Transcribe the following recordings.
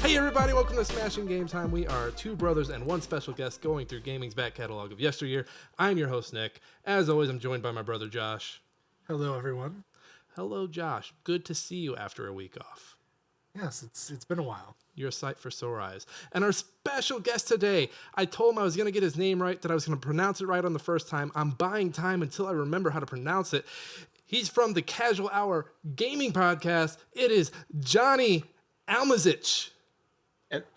Hey everybody, welcome to Smashing Game Time. We are two brothers and one special guest going through gaming's back catalog of yesteryear. I'm your host, Nick. As always, I'm joined by my brother, Josh. Hello, everyone. Hello, Josh. Good to see you after a week off. Yes, it's been a while. You're a sight for sore eyes. And our special guest today, I told him I was going to get his name right, that I was going to pronounce it right on the first time. I'm buying time until I remember how to pronounce it. He's from the Casual Hour Gaming Podcast. It is Johnny Almazich.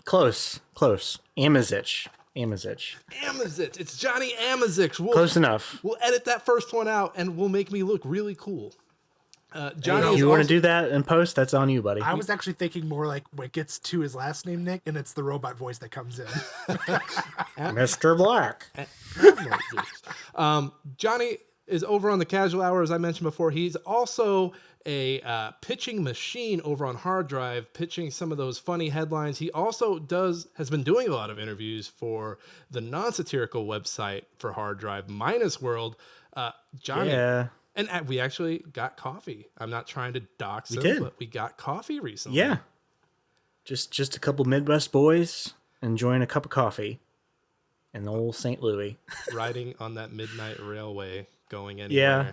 Close. Amazich. It's Johnny Amazich. Close enough. We'll edit that first one out, and we'll make me look really cool. Johnny, if you want to do that in post, that's on you, buddy. I was actually thinking more like when it gets to his last name, Nick, and it's the robot voice that comes in. Mr. Black. Johnny is over on the Casual Hour, as I mentioned before. He's also a pitching machine over on Hard Drive, pitching some of those funny headlines. He also has been doing a lot of interviews for the non-satirical website for Hard Drive, Minus World. Johnny, Yeah. and we actually got coffee. I'm not trying to dox him, but we got coffee recently. Yeah. Just a couple Midwest boys enjoying a cup of coffee in old St. Louis. Riding on that midnight railway going anywhere. Yeah.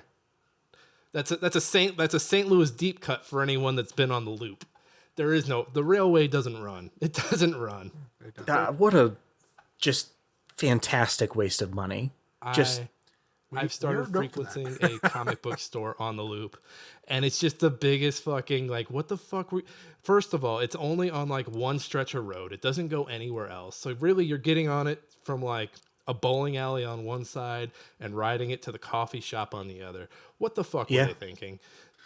That's a St. Louis deep cut for anyone that's been on the loop. The railway doesn't run. It doesn't run. What a just fantastic waste of money. I've started frequenting a comic book store on the loop, and it's just the biggest fucking, like, what the fuck? First of all, it's only on like one stretch of road. It doesn't go anywhere else. So really, you're getting on it from like a bowling alley on one side and riding it to the coffee shop on the other. What the fuck were they thinking?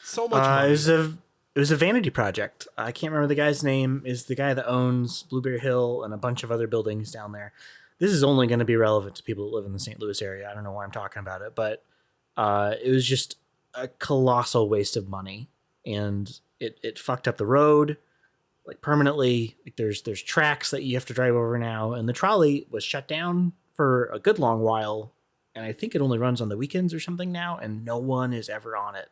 So much money. It was a vanity project. I can't remember the guy's name. Is the guy that owns Blueberry Hill and a bunch of other buildings down there. This is only going to be relevant to people that live in the St. Louis area. I don't know why I'm talking about it, but it was just a colossal waste of money, and it fucked up the road like permanently. Like there's tracks that you have to drive over now, and the trolley was shut down for a good long while, and I think it only runs on the weekends or something now, and no one is ever on it,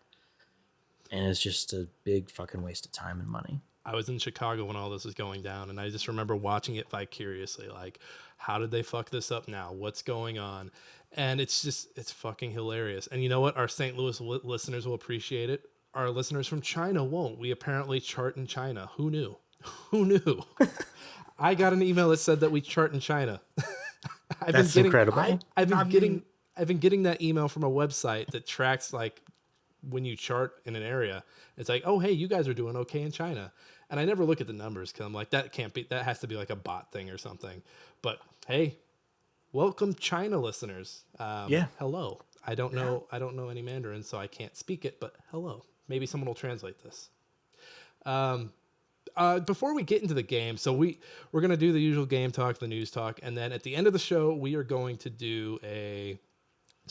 and it's just a big fucking waste of time and money. I was in Chicago when all this was going down, and I just remember watching it vicariously. Like, how did they fuck this up now? What's going on? And it's fucking hilarious. And you know what? Our St. Louis listeners will appreciate it. Our listeners from China won't. We apparently chart in China. Who knew? Who knew? I got an email that said that we chart in China. That's incredible. I've been getting that email from a website that tracks, like, when you chart in an area. It's like, oh, hey, you guys are doing okay in China. And I never look at the numbers because I'm like, that has to be like a bot thing or something. But hey, welcome China listeners. Hello. I don't know any Mandarin, so I can't speak it, but hello. Maybe someone will translate this. Before we get into the game, so we're going to do the usual game talk, the news talk, and then at the end of the show, we are going to do a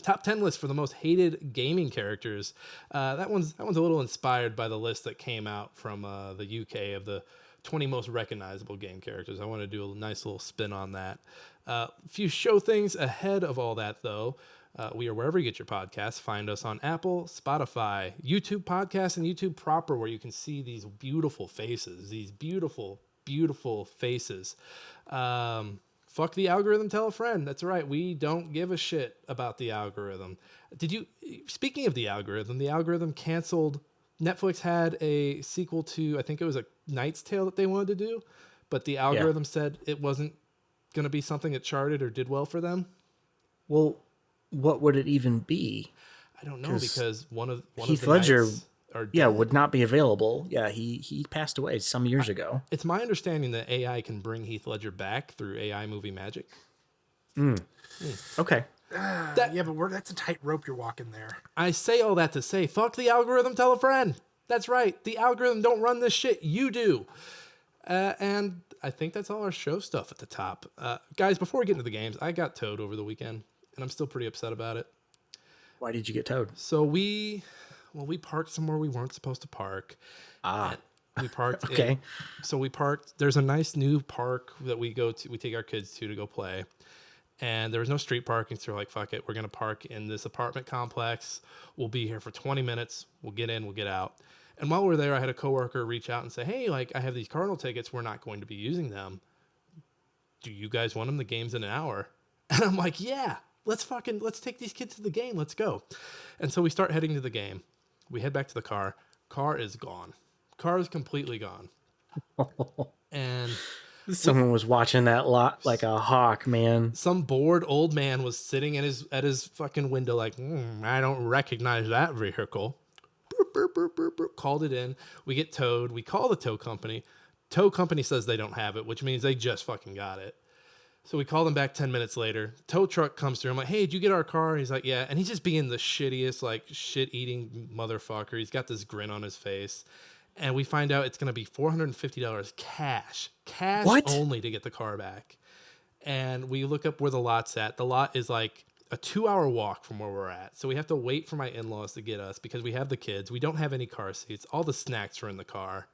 top 10 list for the most hated gaming characters. That one's a little inspired by the list that came out from the UK of the 20 most recognizable game characters. I want to do a nice little spin on that. A few show things ahead of all that, though. We are wherever you get your podcasts. Find us on Apple, Spotify, YouTube Podcasts, and YouTube proper, where you can see these beautiful faces. These beautiful, beautiful faces. Fuck the algorithm, tell a friend. That's right. We don't give a shit about the algorithm. Speaking of the algorithm canceled. Netflix had a sequel to, I think it was a Knight's Tale that they wanted to do, but the algorithm said it wasn't going to be something that charted or did well for them. Well, what would it even be? I don't know, because one of Heath the Ledger would not be available. Yeah, he passed away some years ago. It's my understanding that AI can bring Heath Ledger back through AI movie magic. Okay. But that's a tight rope you're walking there. I say all that to say, fuck the algorithm, tell a friend. That's right. The algorithm don't run this shit. You do. And I think that's all our show stuff at the top. Guys, before we get into the games, I got towed over the weekend, and I'm still pretty upset about it. Why did you get towed? So we parked somewhere we weren't supposed to park. We parked. Okay. We parked. There's a nice new park that we go to. We take our kids to go play. And there was no street parking, so we're like, fuck it. We're going to park in this apartment complex. We'll be here for 20 minutes. We'll get in, we'll get out. And while we're there, I had a coworker reach out and say, hey, like, I have these Cardinal tickets. We're not going to be using them. Do you guys want them? The game's in an hour. And I'm like, yeah, let's take these kids to the game. Let's go. And so we start heading to the game. We head back to the car. Car is gone. Car is completely gone. And Someone was watching that lot like a hawk, man. some bored old man was sitting at his fucking window like, I don't recognize that vehicle. Burp, burp, burp, burp, burp. Called it in. We get towed. We call the tow company. Tow company says they don't have it, which means they just fucking got it. So we call them back 10 minutes later. Tow truck comes through. I'm like, hey, did you get our car? He's like, yeah. And he's just being the shittiest, like, shit-eating motherfucker. He's got this grin on his face. And we find out it's going to be $450 cash. Cash What? only to get the car back. And we look up where the lot's at. The lot is like a 2-hour walk from where we're at. So we have to wait for my in-laws to get us because we have the kids. We don't have any car seats. All the snacks are in the car.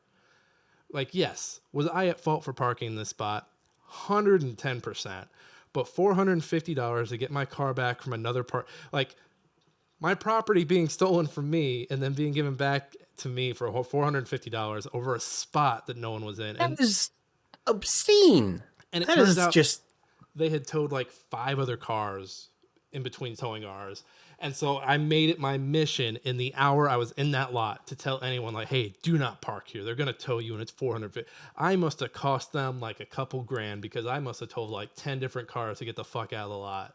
Like, yes, was I at fault for parking in this spot? 110%. But $450 to get my car back from another part, like my property being stolen from me and then being given back to me for $450 over a spot that no one was in. That is obscene. And it That turns is out just they had towed like 5 other cars in between towing ours. And so I made it my mission in the hour I was in that lot to tell anyone like, hey, do not park here. They're going to tow you and it's $450. I must have cost them like a couple grand because I must have towed like 10 different cars to get the fuck out of the lot.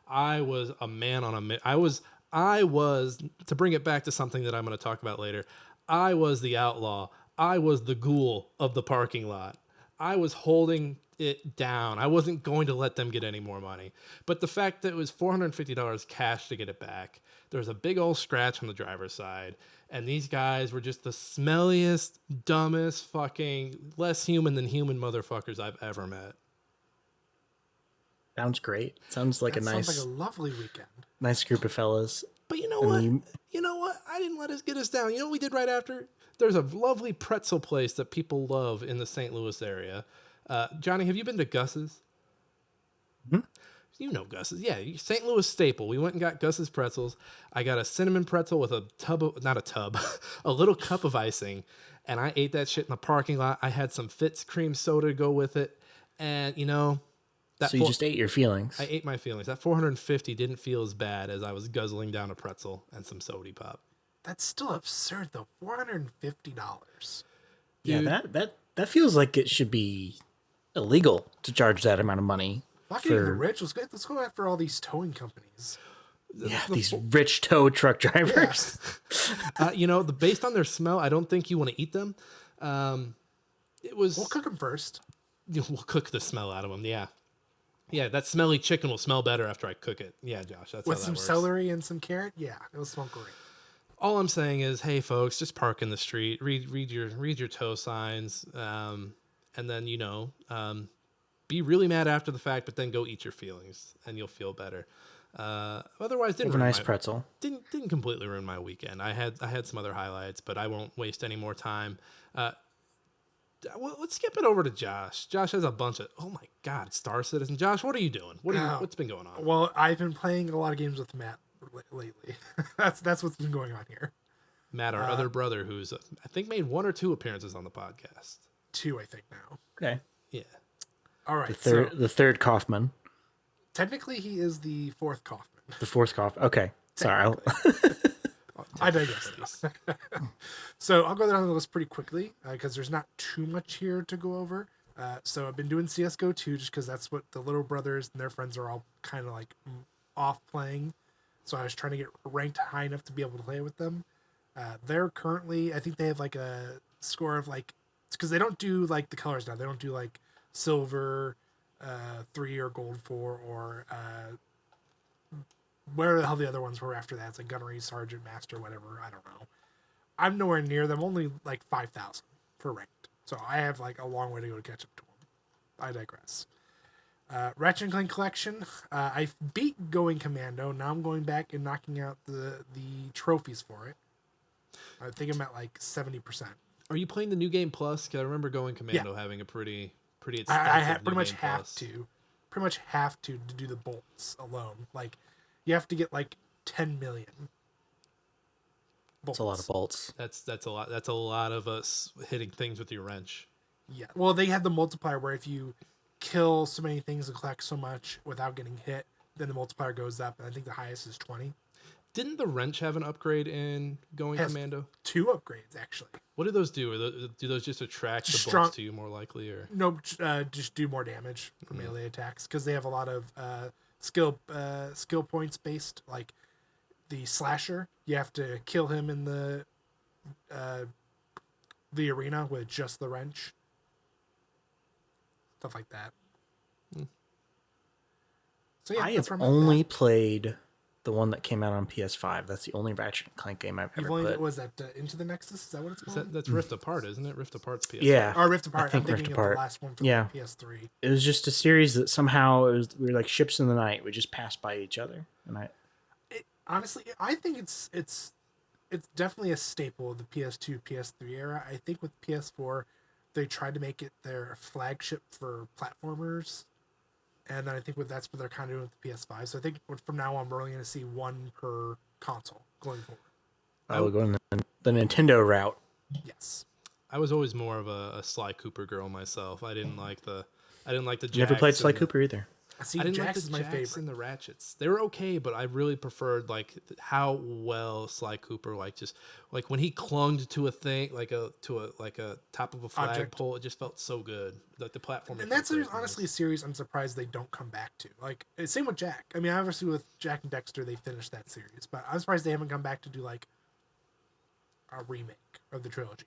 I was a man on a mission. I was, to bring it back to something that I'm going to talk about later, I was the outlaw. I was the ghoul of the parking lot. I was holding it down. I wasn't going to let them get any more money. But the fact that it was $450 cash to get it back, there was a big old scratch on the driver's side. And these guys were just the smelliest, dumbest, fucking less human than human motherfuckers I've ever met. sounds great. Sounds like That a sounds nice, like a lovely weekend. nice group of fellas. But you know And what? you- You know what? I didn't let us get us down. You know what we did right after? There's a lovely pretzel place that people love in the St. Louis area. Johnny, have you been to Gus's? Hmm? You know Gus's. Yeah, St. Louis staple. We went and got Gus's pretzels. I got a cinnamon pretzel with a tub of, not a tub, a little cup of icing. And I ate that shit in the parking lot. I had some Fitz cream soda to go with it. And, you know, that So you just ate your feelings. I ate my feelings. That 450 didn't feel as bad as I was guzzling down a pretzel and some sody pop. That's still absurd though. $450. Yeah, Dude. that feels like it should be illegal to charge that amount of money. Fucking the rich. Let's go after all these towing companies. Yeah, these rich tow truck drivers. You know, based on their smell, I don't think you want to eat them. It was We'll cook them first. we'll cook the smell out of them. Yeah, yeah. That smelly chicken will smell better after I cook it. Yeah, Josh, that's With how that some works. celery and some carrot. Yeah, it'll smell great. All I'm saying is, hey, folks, just park in the street. Read your tow signs, and then be really mad after the fact, but then go eat your feelings, and you'll feel better. Otherwise, Have a nice pretzel. didn't completely ruin my weekend. I had some other highlights, but I won't waste any more time. Well, let's skip it over to Josh. Josh has a bunch of, oh my God, Star Citizen. Josh, what are you doing? What's been going on? Well, I've been playing a lot of games with Matt lately. that's what's been going on here. Matt, our other brother, who's I think made 1 or 2 appearances on the podcast. 2, I think now. Okay. Yeah. All right. The third Kaufman. Technically, he is the 4th Kaufman. The fourth Kaufman. Okay. Sorry. I digress. So I'll go down the list pretty quickly because there's not too much here to go over. So I've been doing CSGO 2 just because that's what the little brothers and their friends are all kind of like off playing. So I was trying to get ranked high enough to be able to play with them. They're currently, I think they have like a score of like, because they don't do like the colors now. They don't do like silver 3 or gold 4 or where the hell the other ones were after that. It's like gunnery, sergeant, master, whatever. I don't know. I'm nowhere near them. Only like 5,000 for ranked. So I have like a long way to go to catch up to them. I digress. Ratchet and Clank Collection. I beat Going Commando. Now I'm going back and knocking out the trophies for it. I think I'm at like 70%. Are you playing the New Game Plus? Because I remember Going Commando having a pretty extensive I New pretty much Game have Plus. to. Pretty much have to do the bolts alone. Like, you have to get like 10 million. It's a lot of bolts. That's a lot. That's a lot of us hitting things with your wrench. Yeah. Well, they had the multiplier where if you kill so many things and collect so much without getting hit, then the multiplier goes up. And I think the highest is 20. Didn't the wrench have an upgrade in Going Has Commando? 2 upgrades, actually. What do those do? Do those just attract the Strong- bolts to you more likely, or No, just do more damage for melee attacks because they have a lot of skill points based. Like the slasher, you have to kill him in the arena with just the wrench, stuff like that. So yeah, I that's have where I'm at with only that. played the one that came out on PS5. That's the only Ratchet and Clank game I've You've ever only played. was that Into the Nexus? Is that what it's called? that's Rift Apart, isn't it? Rift Apart's PS. Yeah, Or Rift Apart. I think I'm thinking Rift of Apart. the last one for Yeah. the PS3. It was just a series that somehow we were like ships in the night. We just passed by each other, and Honestly, I think it's definitely a staple of the PS2, PS3 era. I think with PS4, they tried to make it their flagship for platformers, and I think that's what they're kind of doing with the PS5. So I think from now on, we're only going to see one per console going forward. I will go in the Nintendo route. Yes. I was always more of a Sly Cooper girl myself. I didn't like the Never played Jacks Sly and the- Cooper either. See, I didn't Jax like is the my Jacks favorite. and the Ratchets. They were okay, but I really preferred like how well Sly Cooper just when he clung to a thing like a top of a flagpole. It just felt so good. Like the platform. And that's honestly a series I'm surprised they don't come back to. Like, same with Jack. I mean, obviously with Jack and Dexter, they finished that series, but I'm surprised they haven't come back to do like a remake of the trilogy.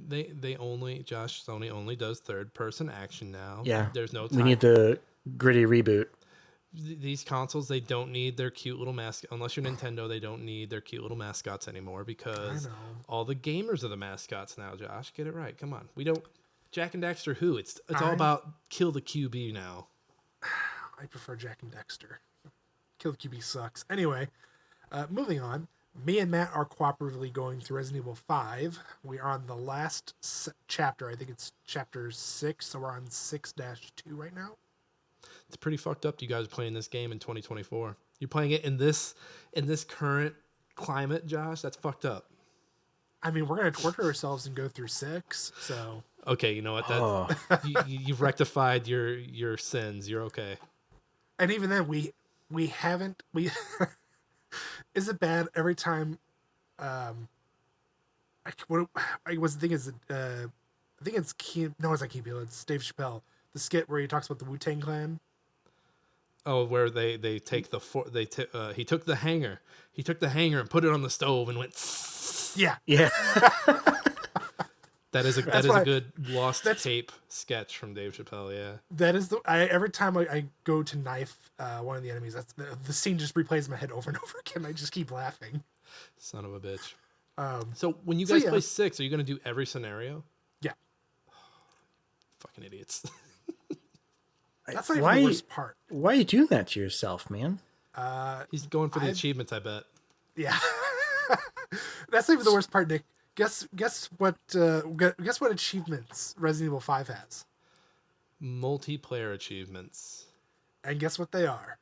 Sony only does third person action now. Yeah, There's no time. We need the gritty reboot. These consoles, they don't need their cute little mascot. Unless you're Nintendo, they don't need their cute little mascots anymore because I know. all the gamers are the mascots now. Josh, get it right. Come on, we don't. Jack and Dexter, who? It's all about kill the QB now. I prefer Jack and Dexter. Kill the QB sucks. Anyway, moving on. Me and Matt are cooperatively going through Resident Evil 5. We are on the last chapter. I think it's chapter 6, so we're on 6-2 right now. It's pretty fucked up. You guys are playing this game in 2024. You're playing it in this current climate, Josh. That's fucked up. I mean, we're gonna torture ourselves and go through 6. So okay, you know what? That you've rectified your sins. You're okay. and even then, we haven't. Is it bad every time? I was the thing is, I think it's no, it's not Key Peele. It's Dave Chappelle. The skit where he talks about the Wu-Tang Clan. Oh, where they take he took the hanger and put it on the stove and went. Yeah. Yeah. That is a good lost that's- tape sketch from Dave Chappelle. Yeah. That is every time I go to knife one of the enemies, that's the scene just replays in my head over and over again. I just keep laughing. Son of a bitch. Um, So when you so guys yeah. play 6, are you going to do every scenario? Yeah. Fucking idiots. That's not even Why- the worst part. Why are you doing that to yourself, man? He's going for the I've- achievements, I bet. Yeah. That's not even the worst part, Nick. Guess what achievements Resident Evil 5 has? Multiplayer achievements. And guess what they are?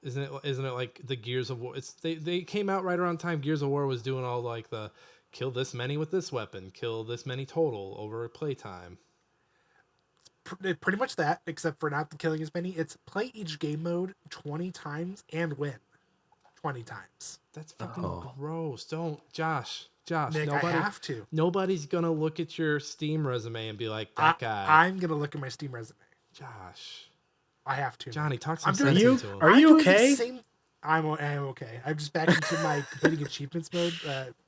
Isn't it like the Gears of War? They came out right around time Gears of War was doing all like the kill this many with this weapon, kill this many total over playtime. Pretty much that, except for not killing as many. It's play each game mode 20 times and win 20 times. That's fucking gross. Don't, Josh, Nick, I have to. Nobody's gonna look at your Steam resume and be like, that guy. I'm going to look at my Steam resume. Josh. I have to. Johnny, talk some I'm doing sense you- into him. are I'm you doing the okay? I am okay. I'm just back into my completing achievements mode.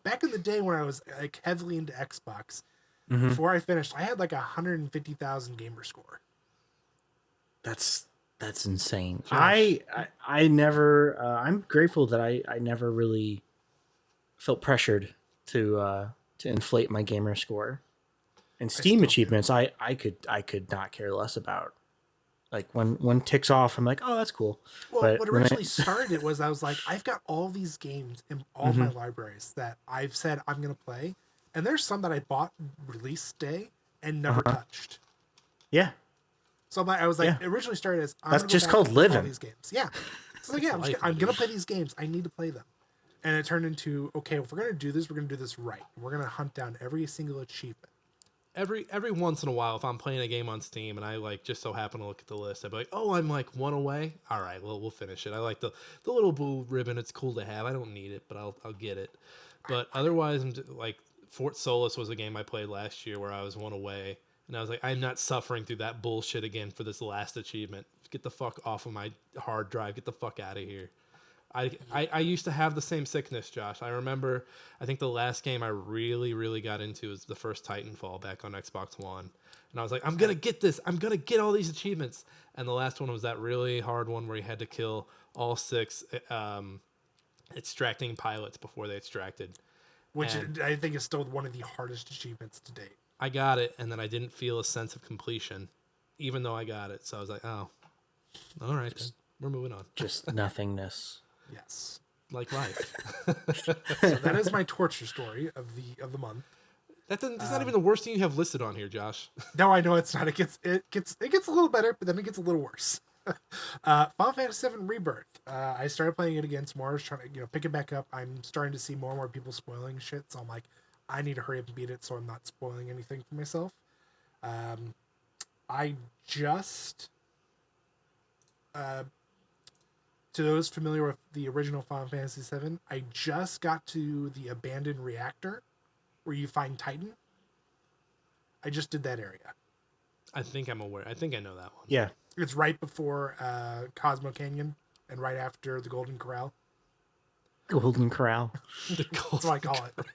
Back in the day when I was like heavily into Xbox, before I finished, I had like 150,000 gamer score. That's insane. Josh. I never. I'm grateful that I never really felt pressured to inflate my gamer score. And Steam still achievements, I could not care less about. Like when one ticks off, I'm like, oh, that's cool. Well, But what when I- originally started it was I was like, I've got all these games in all my libraries that I've said I'm going to play. And there's some that I bought release day and never touched. Yeah, So I was like, Yeah. it originally started as That's just called all living. these games. Yeah. So like, yeah, life, I'm my going to dude. play these games. I need to play them. And it turned into, okay, if we're going to do this, we're going to do this right. We're going to hunt down every single achievement. Every once in a while, if I'm playing a game on Steam and I like just so happen to look at the list, I'd be like, "Oh, I'm like one away. All right, well, we'll finish it. I like the little blue ribbon. It's cool to have. I don't need it, but I'll get it. But otherwise, like Fort Solis was a game I played last year where I was one away, and I was like, I'm not suffering through that bullshit again for this last achievement. Get the fuck off of my hard drive. Get the fuck out of here. I used to have the same sickness, Josh. I remember, I think the last game I really, really got into was the first Titanfall back on Xbox One. And I was like, I'm going to get this. I'm going to get all these achievements. And the last one was that really hard one where you had to kill all 6 extracting pilots before they extracted. Which I think is still one of the hardest achievements to date. I got it, and then I didn't feel a sense of completion, even though I got it. So I was like, oh, all right, then. We're moving on. Just nothingness. Yes. Like life. So that is my torture story of the month. That's not even the worst thing you have listed on here, Josh. No, I know it's not. It gets a little better, but then it gets a little worse. Final Fantasy VII Rebirth. I started playing it again some more. I was trying to pick it back up. I'm starting to see more and more people spoiling shit, so I'm like, I need to hurry up and beat it so I'm not spoiling anything for myself. I just to those familiar with the original Final Fantasy VII, I just got to the abandoned reactor where you find Titan. I just did that area. I think I'm aware. I think I know that one. Yeah. It's right before Cosmo Canyon and right after the Golden Corral. Golden Corral. That's what I call it.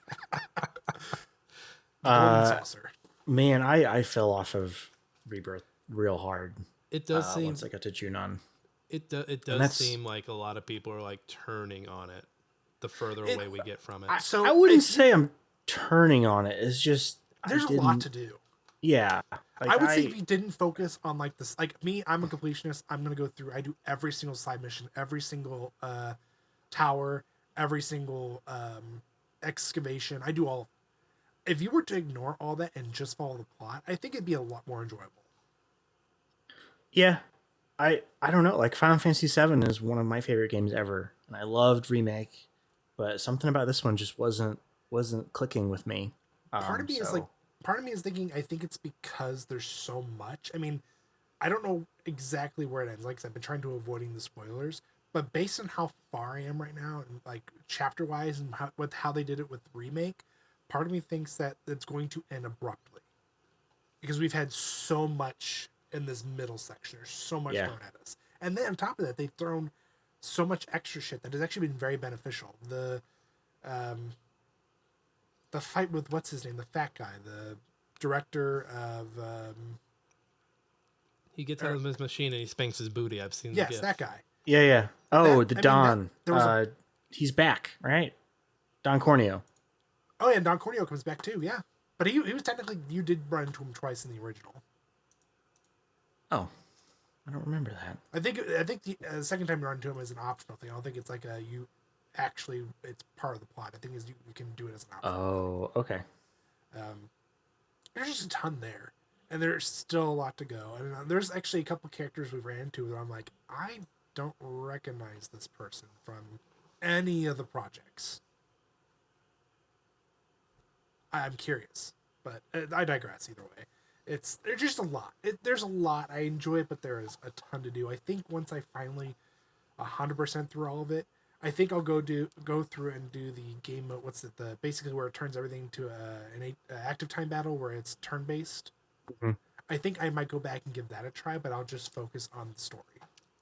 Golden Saucer. Man, I fell off of Rebirth real hard. It does seem once I got to Junon. It does seem like a lot of people are like turning on it the further away we get from it. So I wouldn't say I'm turning on it. It's just there's a lot to do. Yeah. Like I would say if you didn't focus on like this, like me, I'm a completionist. I'm gonna go through. I do every single side mission, every single tower, every single excavation. I do all. If you were to ignore all that and just follow the plot, I think it'd be a lot more enjoyable. Yeah, I don't know. Like Final Fantasy VII is one of my favorite games ever, and I loved Remake, but something about this one just wasn't clicking with me. Part of me is thinking, I think it's because there's so much. I mean, I don't know exactly where it ends. Like I said, I've been trying to avoiding the spoilers, but based on how far I am right now, and like chapter wise, and how they did it with Remake, part of me thinks that it's going to end abruptly because we've had so much in this middle section. There's so much thrown at us, and then on top of that, they've thrown so much extra shit that has actually been very beneficial. The fight with what's his name, the fat guy, the director of. He gets out of his machine and he spanks his booty. I've seen. Yes, the GIF. that guy. Yeah. Oh, Don. There was he's back, right? Don Corneo. Oh yeah, Don Corneo comes back too. Yeah, but he was technically, you did run into him twice in the original. Oh, I don't remember that. I think the second time you run into him is an optional thing. I don't think it's like it's part of the plot. I think is you can do it as an option. Oh, okay. There's just a ton there, and there's still a lot to go. And there's actually a couple characters we ran into that I'm like, I don't recognize this person from any of the projects. I'm curious, but I digress either way. There's just a lot. There's a lot. I enjoy it, but there is a ton to do. I think once I finally 100% through all of it, I think I'll go through and do the game mode. What's it? Basically where it turns everything to an active time battle where it's turn based. Mm-hmm. I think I might go back and give that a try, but I'll just focus on the story.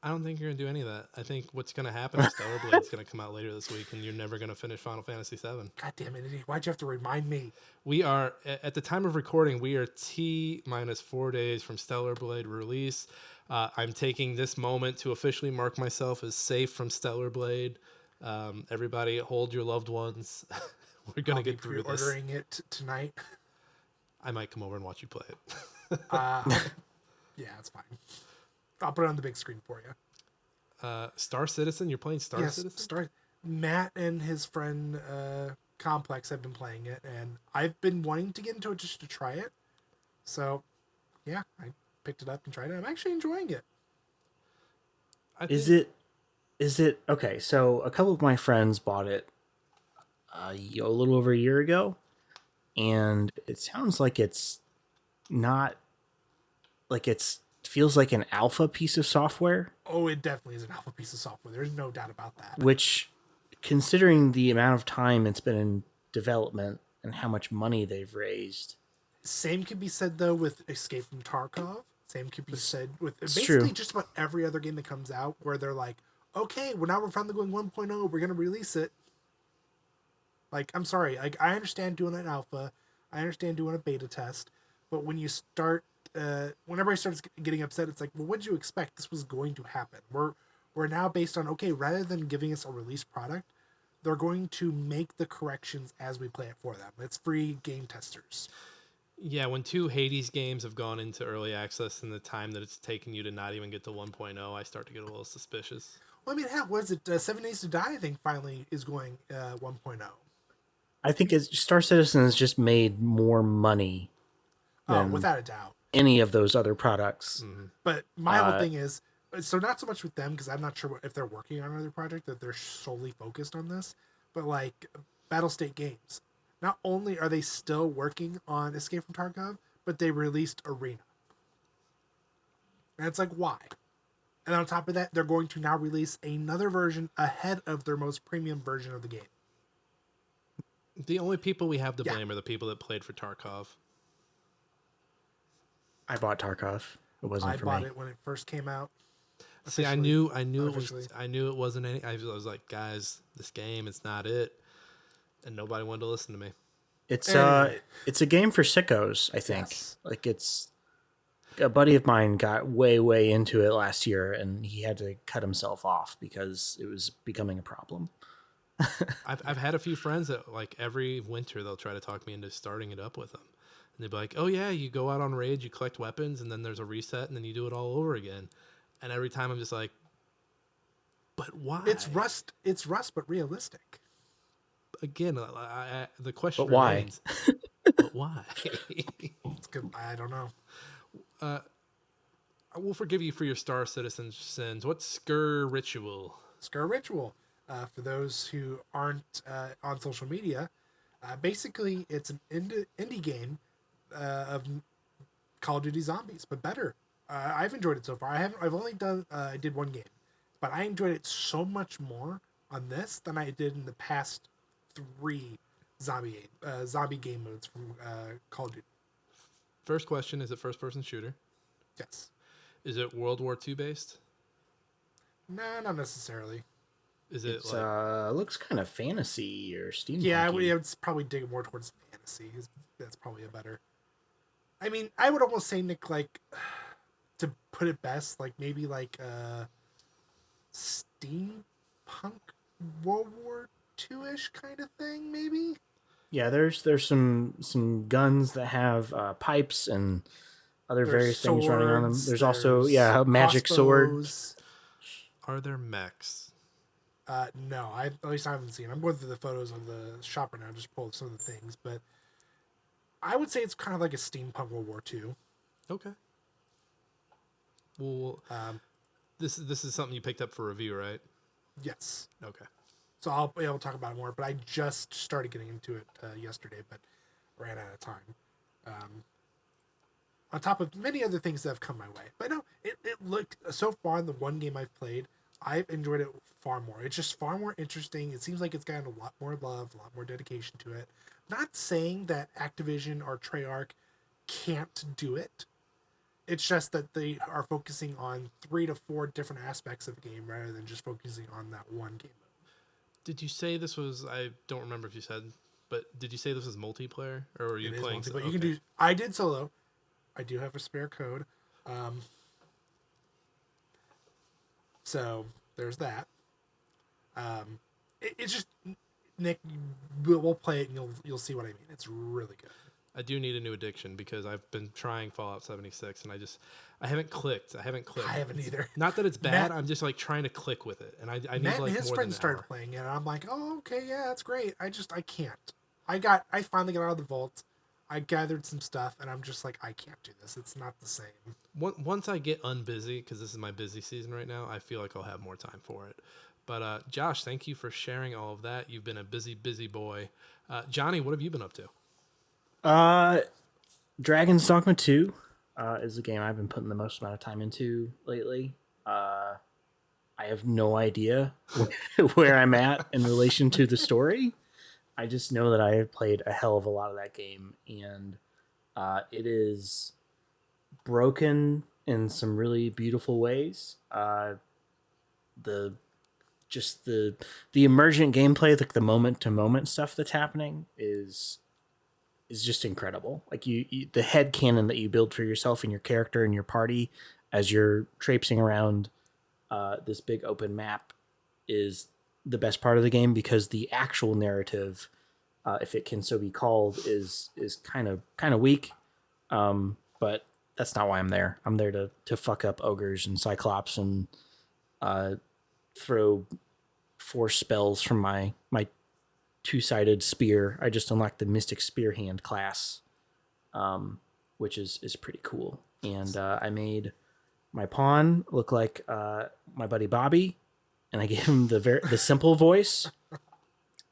I don't think you're gonna do any of that. I think what's gonna happen is Stellar Blade's gonna come out later this week, and you're never gonna finish Final Fantasy VII. God damn it! Why'd you have to remind me? We are at the time of recording. We are T-4 days from Stellar Blade release. I'm taking this moment to officially mark myself as safe from Stellar Blade. Everybody, hold your loved ones. We're gonna get through this. Ordering it tonight. I might come over and watch you play it. Yeah, it's fine. I'll put it on the big screen for you. Star Citizen? You're playing Star Citizen? Matt and his friend Complex have been playing it, and I've been wanting to get into it just to try it. So, yeah, I picked it up and tried it. I'm actually enjoying it. Is it okay? So a couple of my friends bought it a little over a year ago, and it sounds like it's not like it's feels like an alpha piece of software, Oh, it definitely is an alpha piece of software. There's no doubt about that. which, considering the amount of time it's been in development and how much money they've raised, Same could be said though with Escape from Tarkov. Same could be said with it's basically true. just about every other game that comes out where they're like, okay, well now we're finally going 1.0, we're gonna release it. Like, I'm sorry, like I understand doing an alpha, I understand doing a beta test, but when you start, when everybody starts getting upset, it's like, well, what did you expect? This was going to happen. We're now based on, okay, rather than giving us a release product, they're going to make the corrections as we play it for them. It's free game testers. Yeah, when 2 Hades games have gone into early access in the time that it's taken you to not even get to 1.0, I start to get a little suspicious. Well, I mean, hell, was it 7 Days to Die? I think finally is going 1.0. I think Star Citizen has just made more money Oh, than without a doubt. any of those other products. But my whole thing is, so not so much with them because I'm not sure if they're working on another project that they're solely focused on this, but like Battle State Games. Not only are they still working on Escape from Tarkov, but they released Arena. And it's like, why? And on top of that, they're going to now release another version ahead of their most premium version of the game. The only people we have to Yeah. blame are the people that played for Tarkov. I bought Tarkov. It wasn't I for bought me. it when it first came out. See, I Officially, knew unofficially. I knew it wasn't any. I was like, guys, this game, it's not it, and nobody wanted to listen to me. It's Eh. it's a game for sickos, I think. Yes. Like, it's a buddy of mine got way into it last year, and he had to cut himself off because it was becoming a problem. I've had a few friends that like every winter they'll try to talk me into starting it up with them, and they'd be like, "Oh yeah, you go out on raid, you collect weapons, and then there's a reset, and then you do it all over again." And every time I'm just like, "But why?" It's Rust. It's Rust, but realistic. Again, the question But why? remains, but why? It's good. I don't know. I will forgive you for your Star Citizen sins. What's Skur Ritual? Scar Ritual. For those who aren't on social media, basically it's an indie game of Call of Duty Zombies, but better. I've enjoyed it so far. I've only done. I did one game, but I enjoyed it so much more on this than I did in the past 3 zombie game modes from Call of Duty. First question: is it first-person shooter? Yes. Is it World War II based? No, not necessarily. Is it It's like looks kind of fantasy or steampunk. Yeah, we would probably dig more towards fantasy. That's probably a better. I mean, I would almost say, Nick, like, to put it best, like maybe like steampunk World War II ish kind of thing, maybe. Yeah, there's some guns that have pipes and other There's various things running on them. swords, There's also there's a magic sword. crossbows. are there mechs? No, at least I haven't seen. I'm going through the photos of the shop right now, just pull up some of the things, but I would say it's kind of like a steampunk World War II. Okay. Well, this is something you picked up for review, right? Yes. Okay. So I'll be able to talk about it more, but I just started getting into it yesterday, but ran out of time. On top of many other things that have come my way. But no, it looked, so far in the one game I've played, I've enjoyed it far more. It's just far more interesting. It seems like it's gotten a lot more love, a lot more dedication to it. Not saying that Activision or Treyarch can't do it. It's just that they are focusing on 3 to 4 different aspects of the game rather than just focusing on that one game mode. Did you say this was? I don't remember if you said, but did you say this was multiplayer, or were you It is playing? multi, but Okay. you can do. I did solo. I do have a spare code. So there's that. It's just, Nick, we'll play it and you'll see what I mean. It's really good. I do need a new addiction because I've been trying Fallout 76 and I haven't clicked. I haven't clicked. I haven't either. Not that it's bad. Matt- I'm just like trying to click with it, and I need Matt like and his more than friends an started hour. playing it, and I'm like, oh, okay, yeah, that's great. I can't. I finally got out of the vault. I gathered some stuff, and I'm just like, I can't do this. It's not the same. Once I get unbusy, because this is my busy season right now, I feel like I'll have more time for it. But Josh, thank you for sharing all of that. You've been a busy boy. Johnny, what have you been up to? Dragon's Dogma 2 is the game I've been putting the most amount of time into lately. I have no idea where I'm at in relation to the story. I just know that I have played a hell of a lot of that game, and it is broken in some really beautiful ways. The just the emergent gameplay, like the moment to moment stuff that's happening, is just incredible. Like the head canon that you build for yourself and your character and your party as you're traipsing around this big open map is the best part of the game, because the actual narrative, if it can so be called, is kind of weak. But that's not why I'm there. I'm there to fuck up ogres and cyclops and throw 4 spells from my two-sided spear. I just unlocked the Mystic Spear Hand class, which is pretty cool. And I made my pawn look like my buddy Bobby, and I gave him the simple voice.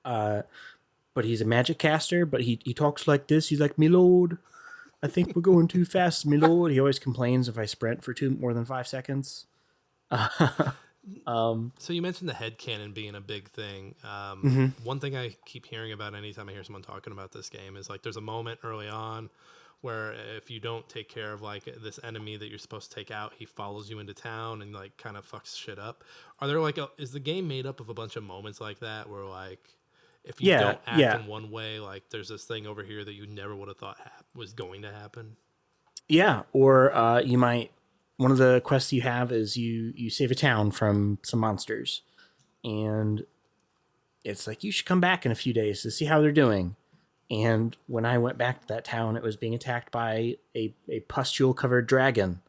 But he's a magic caster, but he talks like this. He's like, "Me lord, I think we're going too fast, me lord." He always complains if I sprint for more than 5 seconds. So you mentioned the headcanon being a big thing. One thing I keep hearing about anytime I hear someone talking about this game is like there's a moment early on where if you don't take care of like this enemy that you're supposed to take out, he follows you into town and like kind of fucks shit up. Are there like is the game made up of a bunch of moments like that where like if you don't act in one way, like there's this thing over here that you never would have thought was going to happen? Yeah, or you might. One of the quests you have is you save a town from some monsters, and it's like you should come back in a few days to see how they're doing. And when I went back to that town, it was being attacked by a pustule covered dragon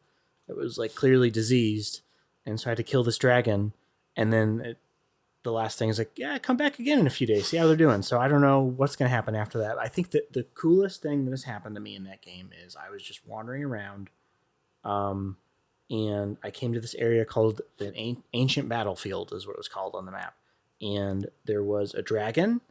that was like clearly diseased, and so I had to kill this dragon. And then the last thing is like, yeah, come back again in a few days, see how they're doing. So I don't know what's going to happen after that. I think that the coolest thing that has happened to me in that game is I was just wandering around, and I came to this area called an ancient battlefield, is what it was called on the map. And there was a dragon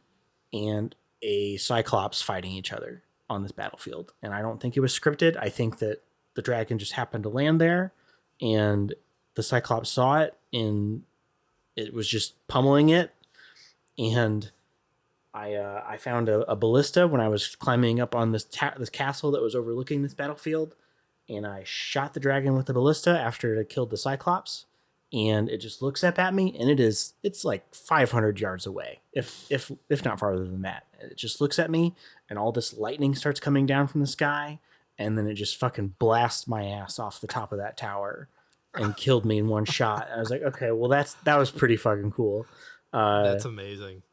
and a cyclops fighting each other on this battlefield. And I don't think it was scripted. I think that the dragon just happened to land there, and the cyclops saw it, and it was just pummeling it. And I found a ballista when I was climbing up on this castle that was overlooking this battlefield, and I shot the dragon with the ballista after it had killed the cyclops, and it just looks up at me, and it's like 500 yards away, if not farther than that. It just looks at me, and all this lightning starts coming down from the sky, and then it just fucking blasts my ass off the top of that tower and killed me in one shot. I was like, okay, well that was pretty fucking cool. That's amazing.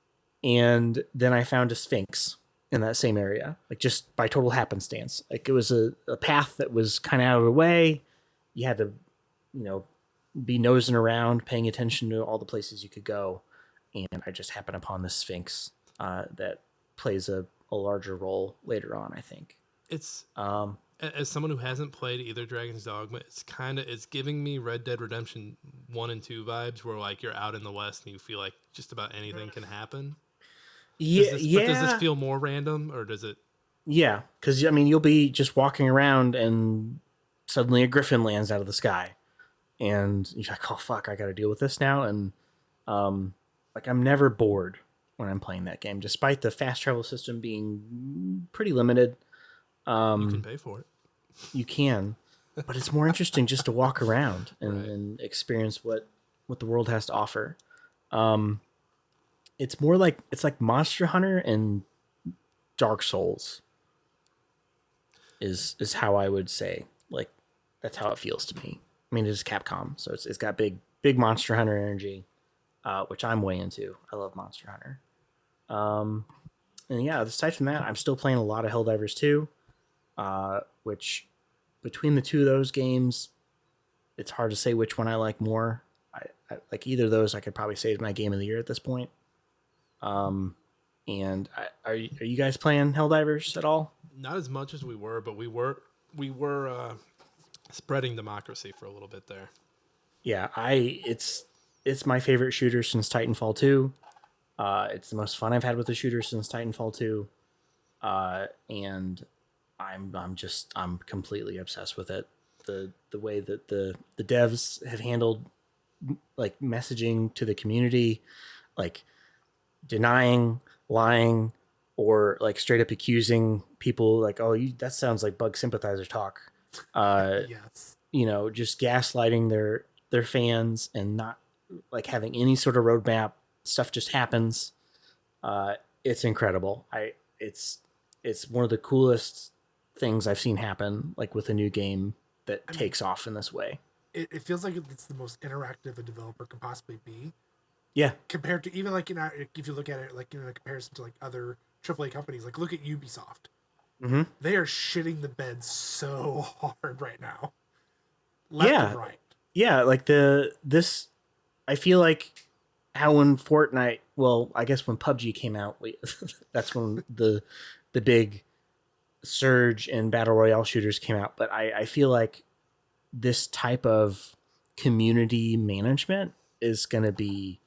And then I found a sphinx in that same area, like just by total happenstance. Like it was a path that was kind of out of the way. You had to, be nosing around, paying attention to all the places you could go. And I just happened upon this sphinx that plays a larger role later on, I think. It's as someone who hasn't played either Dragon's Dogma, it's giving me Red Dead Redemption 1 and 2 vibes, where like you're out in the West and you feel like just about anything can happen. Yeah, But does this feel more random, or does it? Yeah, because you'll be just walking around and suddenly a griffin lands out of the sky, and you're like, "Oh fuck, I got to deal with this now." And like I'm never bored when I'm playing that game, despite the fast travel system being pretty limited. You can pay for it. You can, but it's more interesting just to walk around and experience what the world has to offer. It's more like Monster Hunter and Dark Souls is how I would say. Like that's how it feels to me. I mean, it is Capcom, so it's got big Monster Hunter energy, which I'm way into. I love Monster Hunter. And yeah, aside from that, I'm still playing a lot of Helldivers 2, which between the two of those games, it's hard to say which one I like more. I like either of those. I could probably say is my game of the year at this point. And are you guys playing Helldivers at all? Not as much as we were, but we were spreading democracy for a little bit there. Yeah, it's it's my favorite shooter since Titanfall 2. It's the most fun I've had with a shooter since Titanfall 2. And I'm completely obsessed with it. The way that the devs have handled like messaging to the community, like denying, lying, or like straight up accusing people like, oh, that sounds like bug sympathizer talk. Yes. Just gaslighting their fans and not like having any sort of roadmap. Stuff just happens. It's incredible. It's one of the coolest things I've seen happen, like with a new game that takes off in this way. It feels like it's the most interactive a developer could possibly be. Yeah. Compared to even like if you look at it like in a comparison to like other AAA companies, like look at Ubisoft. Mm-hmm. They are shitting the bed so hard right now. Left and right. Yeah, like this I feel like how when Fortnite, well, I guess when PUBG came out, that's when the big surge in battle royale shooters came out. But I feel like this type of community management is going to be,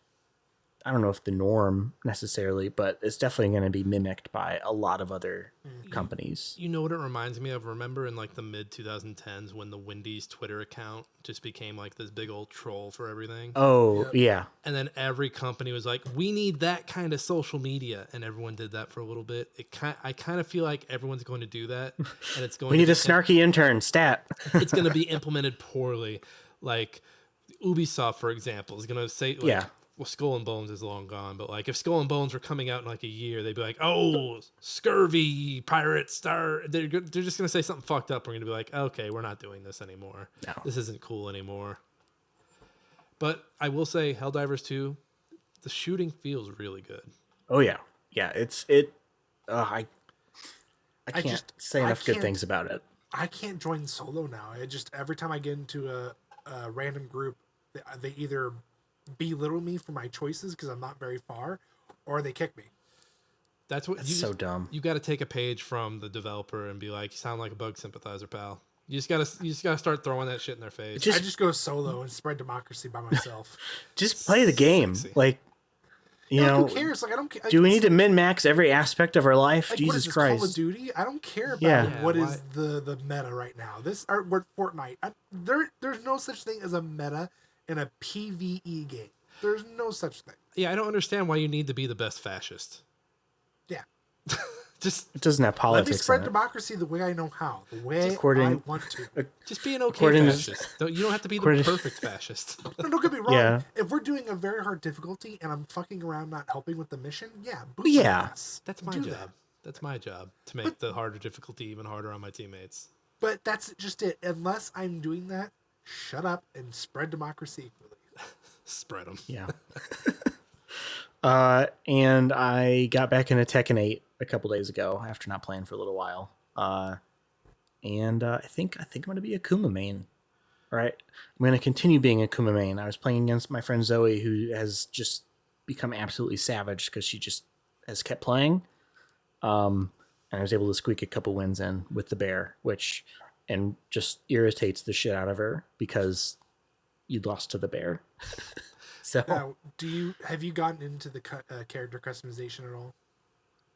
I don't know if the norm necessarily, but it's definitely going to be mimicked by a lot of other companies. You know what it reminds me of? Remember in like the mid 2010s when the Wendy's Twitter account just became like this big old troll for everything? Oh, yeah. And then every company was like, we need that kind of social media. And everyone did that for a little bit. I kind of feel like everyone's going to do that. And it's going We need a snarky intern, stat. It's going to be implemented poorly. Like Ubisoft, for example, is going to say, like, well, Skull and Bones is long gone, but like if Skull and Bones were coming out in like a year, they'd be like, "Oh, scurvy pirate star." They're just gonna say something fucked up. We're gonna be like, "Okay, we're not doing this anymore. No. This isn't cool anymore." But I will say, Helldivers 2, the shooting feels really good. Oh yeah, yeah. I can't say enough good things about it. I can't join solo now. It just every time I get into a random group, they either belittle me for my choices because I'm not very far, or they kick me. That's so dumb. You got to take a page from the developer and be like, "You sound like a bug sympathizer, pal." You just gotta start throwing that shit in their face. I just go solo and spread democracy by myself. Just play the game, Sexy. like who cares? Like I don't care. Do we need to min max every aspect of our life? Like, Jesus what is Christ! Call of Duty? I don't care about Yeah. what is the meta right now. What Fortnite. There's no such thing as a meta in a PvE game. There's no such thing. Yeah, I don't understand why you need to be the best fascist. Yeah. It doesn't have politics. Let me spread in it. democracy the way I know how, the way I want to. Just be an okay fascist. You don't have to be the perfect fascist. No, don't get me wrong. Yeah. If we're doing a very hard difficulty and I'm fucking around not helping with the mission, That's my job. That's my job to make the harder difficulty even harder on my teammates. But that's just it. Unless I'm doing that, shut up and spread democracy equally. Spread them. Yeah. And I got back into Tekken 8 a couple days ago after not playing for a little while. And I think I'm going to be a Kuma main. All right. I'm going to continue being a Kuma main. I was playing against my friend Zoe, who has just become absolutely savage because she just has kept playing. And I was able to squeak a couple wins in with the bear, and just irritates the shit out of her because you lost to the bear. So now, have you gotten into the character customization at all?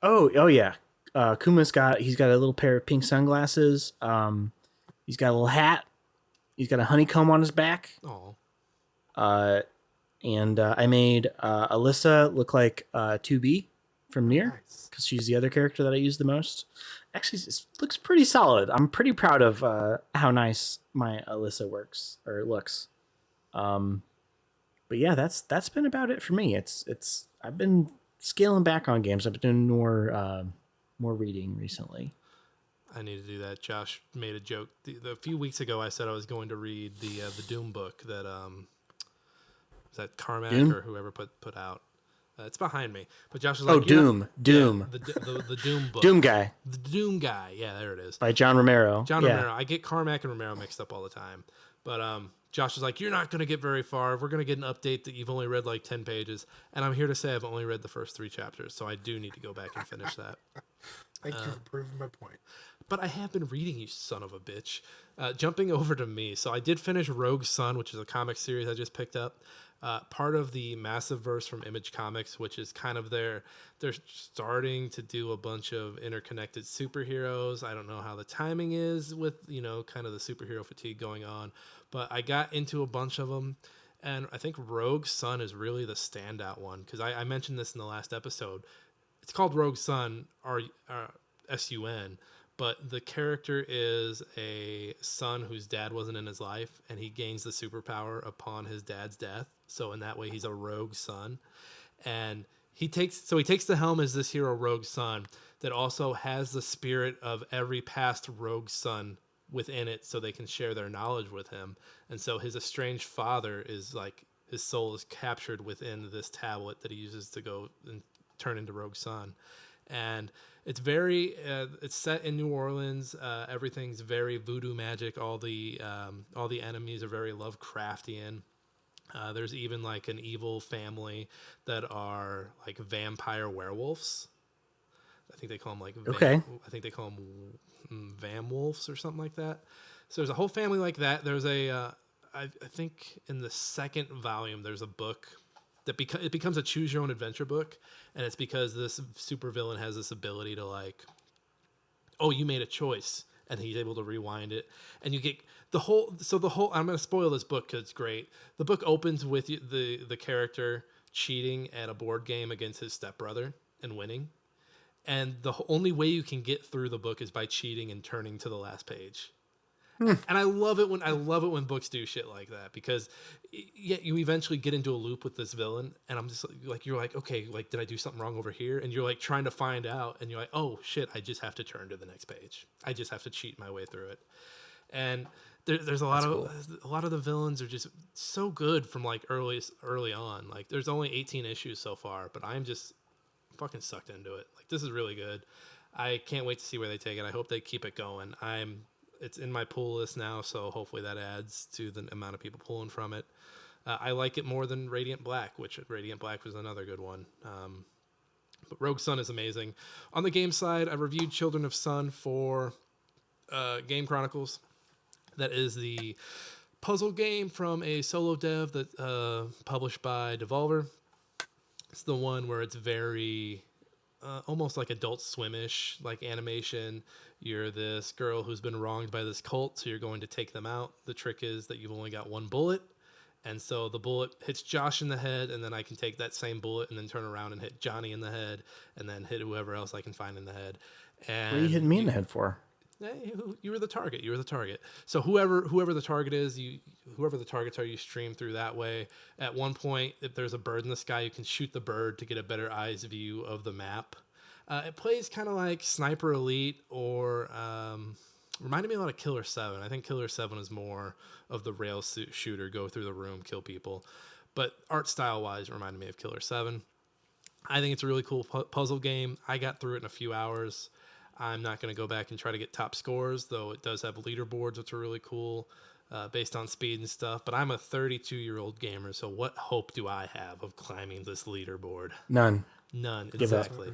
Oh yeah. Kuma's got a little pair of pink sunglasses. He's got a little hat. He's got a honeycomb on his back. Oh. And I made Alyssa look like 2B from Nier because she's the other character that I use the most. Actually, it looks pretty solid. I'm pretty proud of how nice my Alyssa works or looks. But yeah, that's been about it for me. I've been scaling back on games. I've been doing more reading recently. I need to do that. Josh made a joke a few weeks ago. I said I was going to read the Doom book that was that Carmack Doom? or whoever put out. It's behind me. But Josh was like, Doom. Yeah, the Doom book. Doom Guy. The Doom Guy. Yeah, there it is. By John Romero. Romero. I get Carmack and Romero mixed up all the time. But Josh is like, you're not going to get very far. We're going to get an update that you've only read like 10 pages. And I'm here to say I've only read the first 3 chapters. So I do need to go back and finish that. Thank you for proving my point. but I have been reading, you son of a bitch. Jumping over to me. So I did finish Rogue Sun, which is a comic series I just picked up. Part of the Massive Verse from Image Comics, which is kind of they're starting to do a bunch of interconnected superheroes. I don't know how the timing is with, kind of the superhero fatigue going on, but I got into a bunch of them. And I think Rogue Sun is really the standout one, because I mentioned this in the last episode. It's called Rogue Sun, Sun, but the character is a son whose dad wasn't in his life, and he gains the superpower upon his dad's death. So in that way, he's a rogue son, and he takes the helm as this hero rogue son that also has the spirit of every past rogue son within it, so they can share their knowledge with him. And so his estranged father is like, his soul is captured within this tablet that he uses to go and turn into rogue son. And it's very it's set in New Orleans. Everything's very voodoo magic. All the enemies are very Lovecraftian. There's even like an evil family that are like vampire werewolves. I think they call them I think they call them Vamwolves or something like that. So there's a whole family like that. There's I think in the second volume there's a book that it becomes a choose your own adventure book, and it's because this supervillain has this ability to like, oh, you made a choice, and he's able to rewind it, and you get the whole. I'm going to spoil this book because it's great. The book opens with the character cheating at a board game against his stepbrother and winning, and the only way you can get through the book is by cheating and turning to the last page. And I love it when books do shit like that, because you eventually get into a loop with this villain, and I'm just like, you're like, okay, like, did I do something wrong over here? And you're like trying to find out, and you're like, oh shit, I just have to turn to the next page. I just have to cheat my way through it. And there's a lot of the villains are just so good from like early on. Like there's only 18 issues so far, but I'm just fucking sucked into it. Like this is really good. I can't wait to see where they take it. I hope they keep it going. It's in my pull list now, so hopefully that adds to the amount of people pulling from it. I like it more than Radiant Black, which Radiant Black was another good one. But Rogue Sun is amazing. On the game side, I reviewed Children of Sun for Game Chronicles. That is the puzzle game from a solo dev that published by Devolver. It's the one where it's very almost like Adult Swim-ish, like animation. You're this girl who's been wronged by this cult, so you're going to take them out. The trick is that you've only got one bullet, and so the bullet hits Josh in the head, and then I can take that same bullet and then turn around and hit Johnny in the head, and then hit whoever else I can find in the head. And what are you hitting me in the head for? You were the target. You were the target. So whoever the target is, whoever the targets are, you stream through that way. At one point, if there's a bird in the sky, you can shoot the bird to get a better eyes view of the map. It plays kind of like Sniper Elite, or reminded me a lot of Killer 7. I think Killer 7 is more of the rail shooter, go through the room, kill people. But art style wise, it reminded me of Killer 7. I think it's a really cool puzzle game. I got through it in a few hours. I'm not going to go back and try to get top scores, though it does have leaderboards, which are really cool, based on speed and stuff. But I'm a 32-year-old gamer, so what hope do I have of climbing this leaderboard? None. Exactly.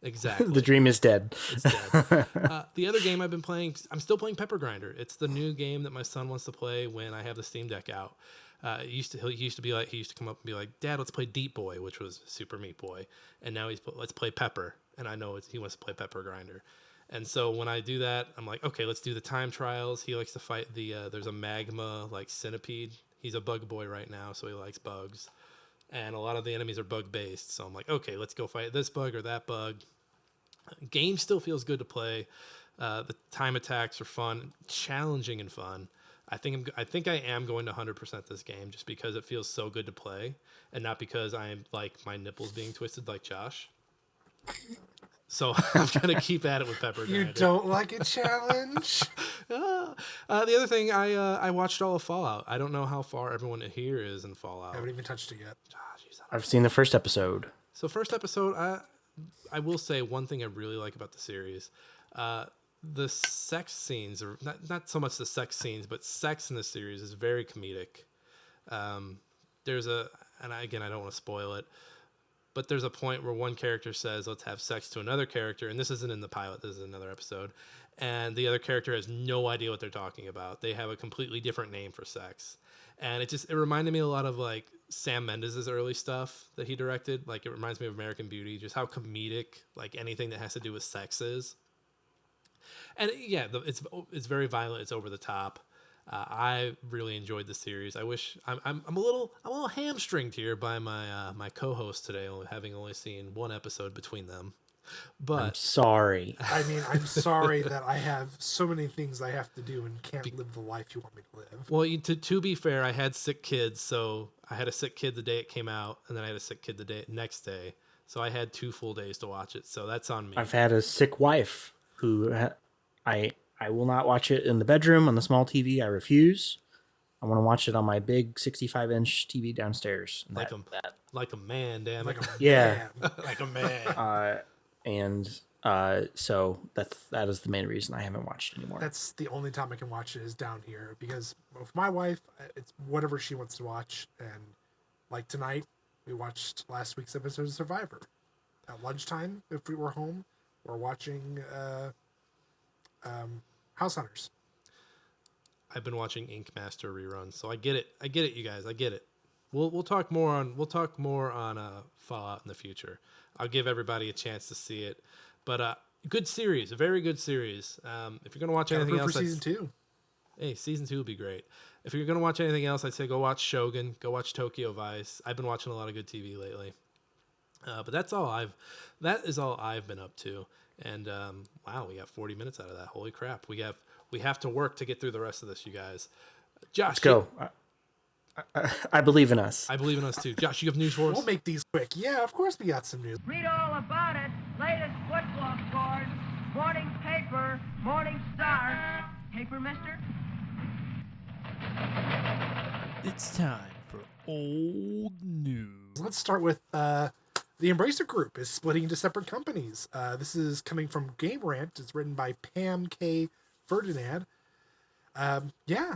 Exactly. The dream is dead. It's dead. The other game I've been playing, I'm still playing Pepper Grinder. It's the new game that my son wants to play when I have the Steam Deck out. He used to come up and be like, Dad, let's play Deep Boy, which was Super Meat Boy. And now let's play Pepper. And I know he wants to play Pepper Grinder. And so when I do that, I'm like, okay, let's do the time trials. He likes to fight there's a magma like centipede. He's a bug boy right now, so he likes bugs. And a lot of the enemies are bug based. So I'm like, okay, let's go fight this bug or that bug. Game still feels good to play. The time attacks are fun, challenging and fun. I think I am going to 100% this game just because it feels so good to play, and not because I am like my nipples being twisted like Josh. So I'm gonna keep at it with Pepper Grinder. You don't like a challenge? The other thing, I watched all of Fallout. I don't know how far everyone here is in Fallout. I haven't even touched it yet. I've seen the first episode. So first episode, I will say one thing I really like about the series. The sex scenes, or not so much the sex scenes, but sex in the series is very comedic. There's and again, I don't want to spoil it, but there's a point where one character says, let's have sex to another character, and this isn't in the pilot, this is another episode, and the other character has no idea what they're talking about. They have a completely different name for sex. And it reminded me a lot of like Sam Mendes' early stuff that he directed. Like, it reminds me of American Beauty, just how comedic like anything that has to do with sex is. And yeah, it's very violent. It's over the top. I really enjoyed the series. I wish I'm a little hamstringed here by my co-host today, having only seen one episode between them. I'm But sorry. I mean, I'm sorry that I have so many things I have to do and can't live the life you want me to live. well, to be fair, I had sick kids, so I had a sick kid the day it came out, and then I had a sick kid the next day. So I had 2 full days to watch it. So that's on me. I've had a sick wife who I will not watch it in the bedroom on the small TV. I refuse. I want to watch it on my big 65-inch TV downstairs. And like a man, damn it. Like a Yeah. man. Like a man. So that is the main reason I haven't watched it anymore. That's the only time I can watch it is down here, because with my wife, it's whatever she wants to watch. And like tonight, we watched last week's episode of Survivor. At lunchtime, if we were home, we're watching House Hunters. I've been watching Ink Master reruns, so I get it. I get it, you guys. I get it. We'll talk more on Fallout in the future. I'll give everybody a chance to see it. But good series, a very good series. If you're gonna watch anything else, for season 2. Hey, season 2 would be great. If you're gonna watch anything else, I'd say go watch Shogun. Go watch Tokyo Vice. I've been watching a lot of good TV lately. But that is all I've been up to. And wow, we got 40 minutes out of that. Holy crap! We have to work to get through the rest of this, you guys. Josh, Let's go. I believe in us. I believe in us too. Josh, you have news for us? We'll make these quick. Yeah, of course we got some news. Read all about it. Latest football scores. Morning paper. Morning Star. Paper, mister? It's time for old news. Let's start with the Embracer Group is splitting into separate companies. This is coming from Game Rant. It's written by Pam K. Ferdinand.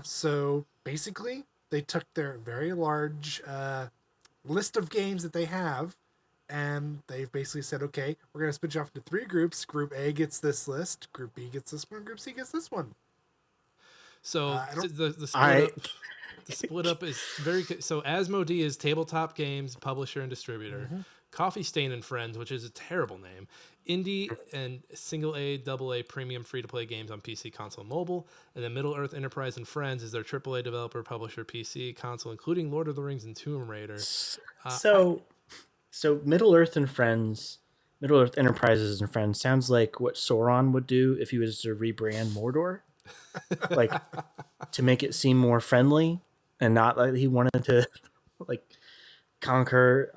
So basically, they took their very large list of games that they have, and they've basically said, okay, we're going to split you off into 3 groups. Group A gets this list. Group B gets this one. Group C gets this one. So the split up is very good. So Asmodee is tabletop games publisher and distributor. Mm-hmm. Coffee Stain and Friends, which is a terrible name. Indie and single A, double A premium free-to-play games on PC, console, and mobile. And then Middle Earth Enterprise and Friends is their AAA developer, publisher, PC, console, including Lord of the Rings and Tomb Raider. So Middle Earth and Friends, Middle Earth Enterprises and Friends sounds like what Sauron would do if he was to rebrand Mordor, like to make it seem more friendly and not like he wanted to like conquer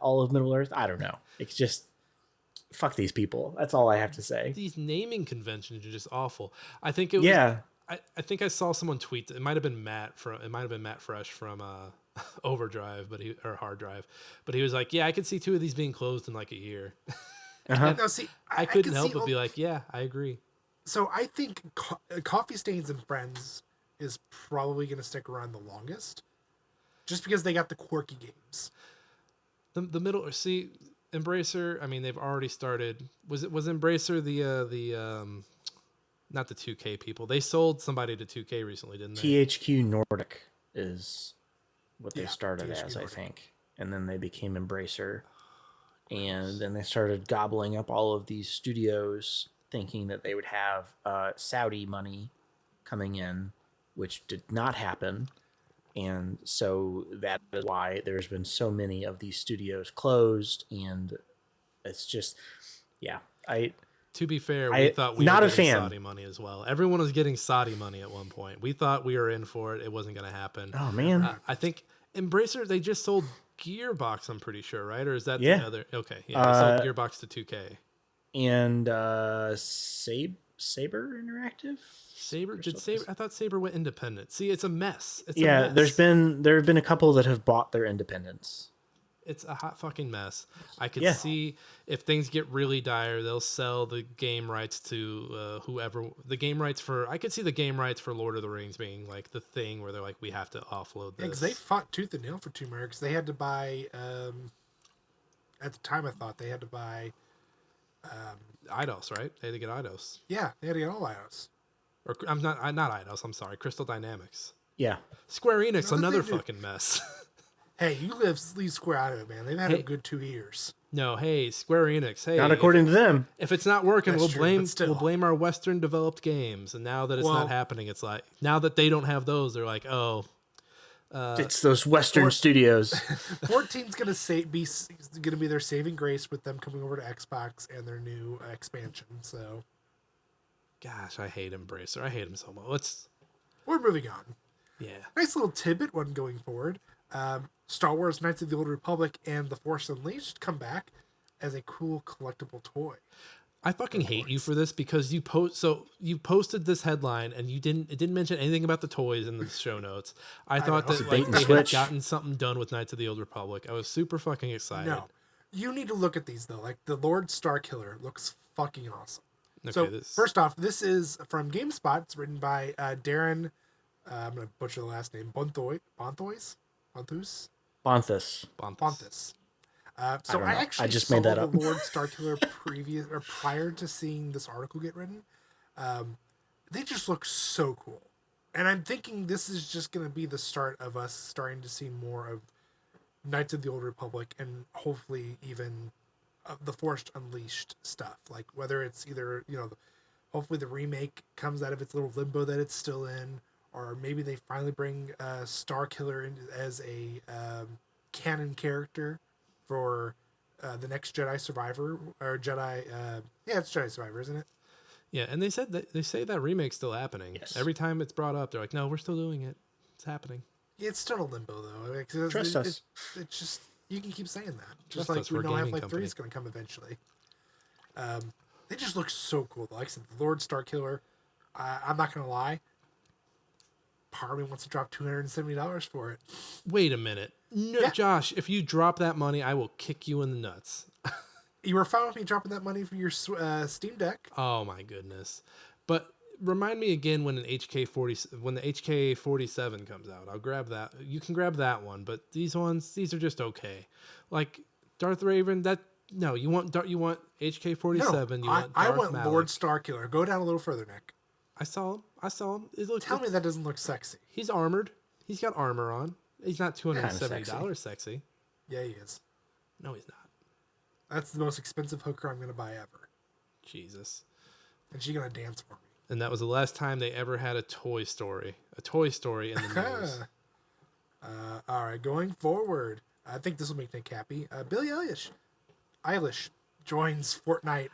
all of Middle Earth. I don't know. It's just fuck these people. That's all I have to say. These naming conventions are just awful. I think it was. Yeah. I think I saw someone tweet. It might have been Matt Fresh from Overdrive, or Hard Drive, but he was like, "Yeah, I could see 2 of these being closed in like a year." Uh-huh. Now, see, I couldn't help but be like, "Yeah, I agree." So I think Coffee Stains and Friends is probably going to stick around the longest, just because they got the quirky games. The middle, see, Embracer. I mean, they've already started. Was Embracer the not the 2K people? They sold somebody to 2K recently, didn't they? THQ Nordic is what they Yeah, started THQ as, Nordic. I think. And then they became Embracer. And then they started gobbling up all of these studios, thinking that they would have Saudi money coming in, which did not happen. And so that is why there's been so many of these studios closed. And it's just, yeah. To be fair, we thought we not were a getting fan. Saudi money as well. Everyone was getting Saudi money at one point. We thought we were in for it. It wasn't going to happen. Oh, man. I think Embracer, they just sold Gearbox, I'm pretty sure, right? Or is that Yeah. the other? Okay, yeah, they sold Gearbox to 2K. And Saber Interactive? Saber? I thought Saber went independent. See, it's a mess. It's Yeah, a mess. there have been a couple that have bought their independence. It's a hot fucking mess. I could Yeah. see if things get really dire, they'll sell the game rights to whoever. The game rights for I could see the game rights for Lord of the Rings being like the thing where they're like, we have to offload this. Because they fought tooth and nail for Tomb Raider, because they had to buy. At the time, I thought they had to buy Eidos, right? They had to get Eidos. Yeah, they had to get all iOS. Or I'm not Eidos. I'm sorry, Crystal Dynamics. Yeah. Square Enix, another thing to- fucking mess. Hey, you leave Square out of it, man. They've had Hey. a good 2 years. No, hey, Square Enix. Hey, Not according to them. if it's not working, That's we'll true, blame but still. we'll blame our Western developed games. And now that it's Well- not happening, it's like now that they don't have those, they're like, oh, It's those Western studios. 14's gonna be their saving grace with them coming over to Xbox and their new expansion. So gosh, I hate Embracer. I hate them so much. we're moving on. Yeah. Nice little tidbit one going forward. Star Wars Knights of the Old Republic and The Force Unleashed come back as a cool collectible toy. I fucking hate you for this because you posted this headline and it didn't mention anything about the toys in the show notes. I thought know. that Bait like and they had switch. gotten something done with Knights of the Old Republic. I was super fucking excited. No, you need to look at these though. Like the Lord Starkiller looks fucking awesome. Okay, So this first off, this is from GameSpot. It's written by Darren. I'm gonna butcher the last name. Bonthus. Bonthus. Bonthus. So don't I know. actually I just saw made that the up. Lord Starkiller prior to seeing this article get written. They just look so cool, and I'm thinking this is just going to be the start of us starting to see more of Knights of the Old Republic, and hopefully even the Force Unleashed stuff. Like whether it's either hopefully the remake comes out of its little limbo that it's still in, or maybe they finally bring Starkiller in as a canon character for the next Jedi Survivor or Jedi. It's Jedi Survivor, isn't it? Yeah, and they say that remake's still happening. Yes. Every time it's brought up, they're like, "No, we're still doing it. It's happening." It's still a limbo though. Like, Trust us. It's just you can keep saying that. Trust Just like us, we we're a know gaming Half-Life 3 company. is going to come eventually. They just look so cool. Like I said, the Lord Starkiller. I'm not going to lie. Part of me wants to drop $270 for it. Wait a minute. No, Yeah. Josh, if you drop that money, I will kick you in the nuts. You were fine with me dropping that money for your Steam Deck. Oh my goodness. But remind me again when the HK47 comes out. I'll grab that. You can grab that one, but these are just okay. Like Darth Raven, you want HK47, you want I Darth want Malik. Lord Starkiller. Go down a little further, Nick. I saw him. Tell me that doesn't look sexy. He's armored. He's got armor on. He's not $270 Kinda sexy. Yeah, he is. No, he's not. That's the most expensive hooker I'm going to buy ever. Jesus. And she's going to dance for me. And that was the last time they ever had a Toy Story in the news. All right, going forward, I think this will make Nick happy. Billie Eilish joins Fortnite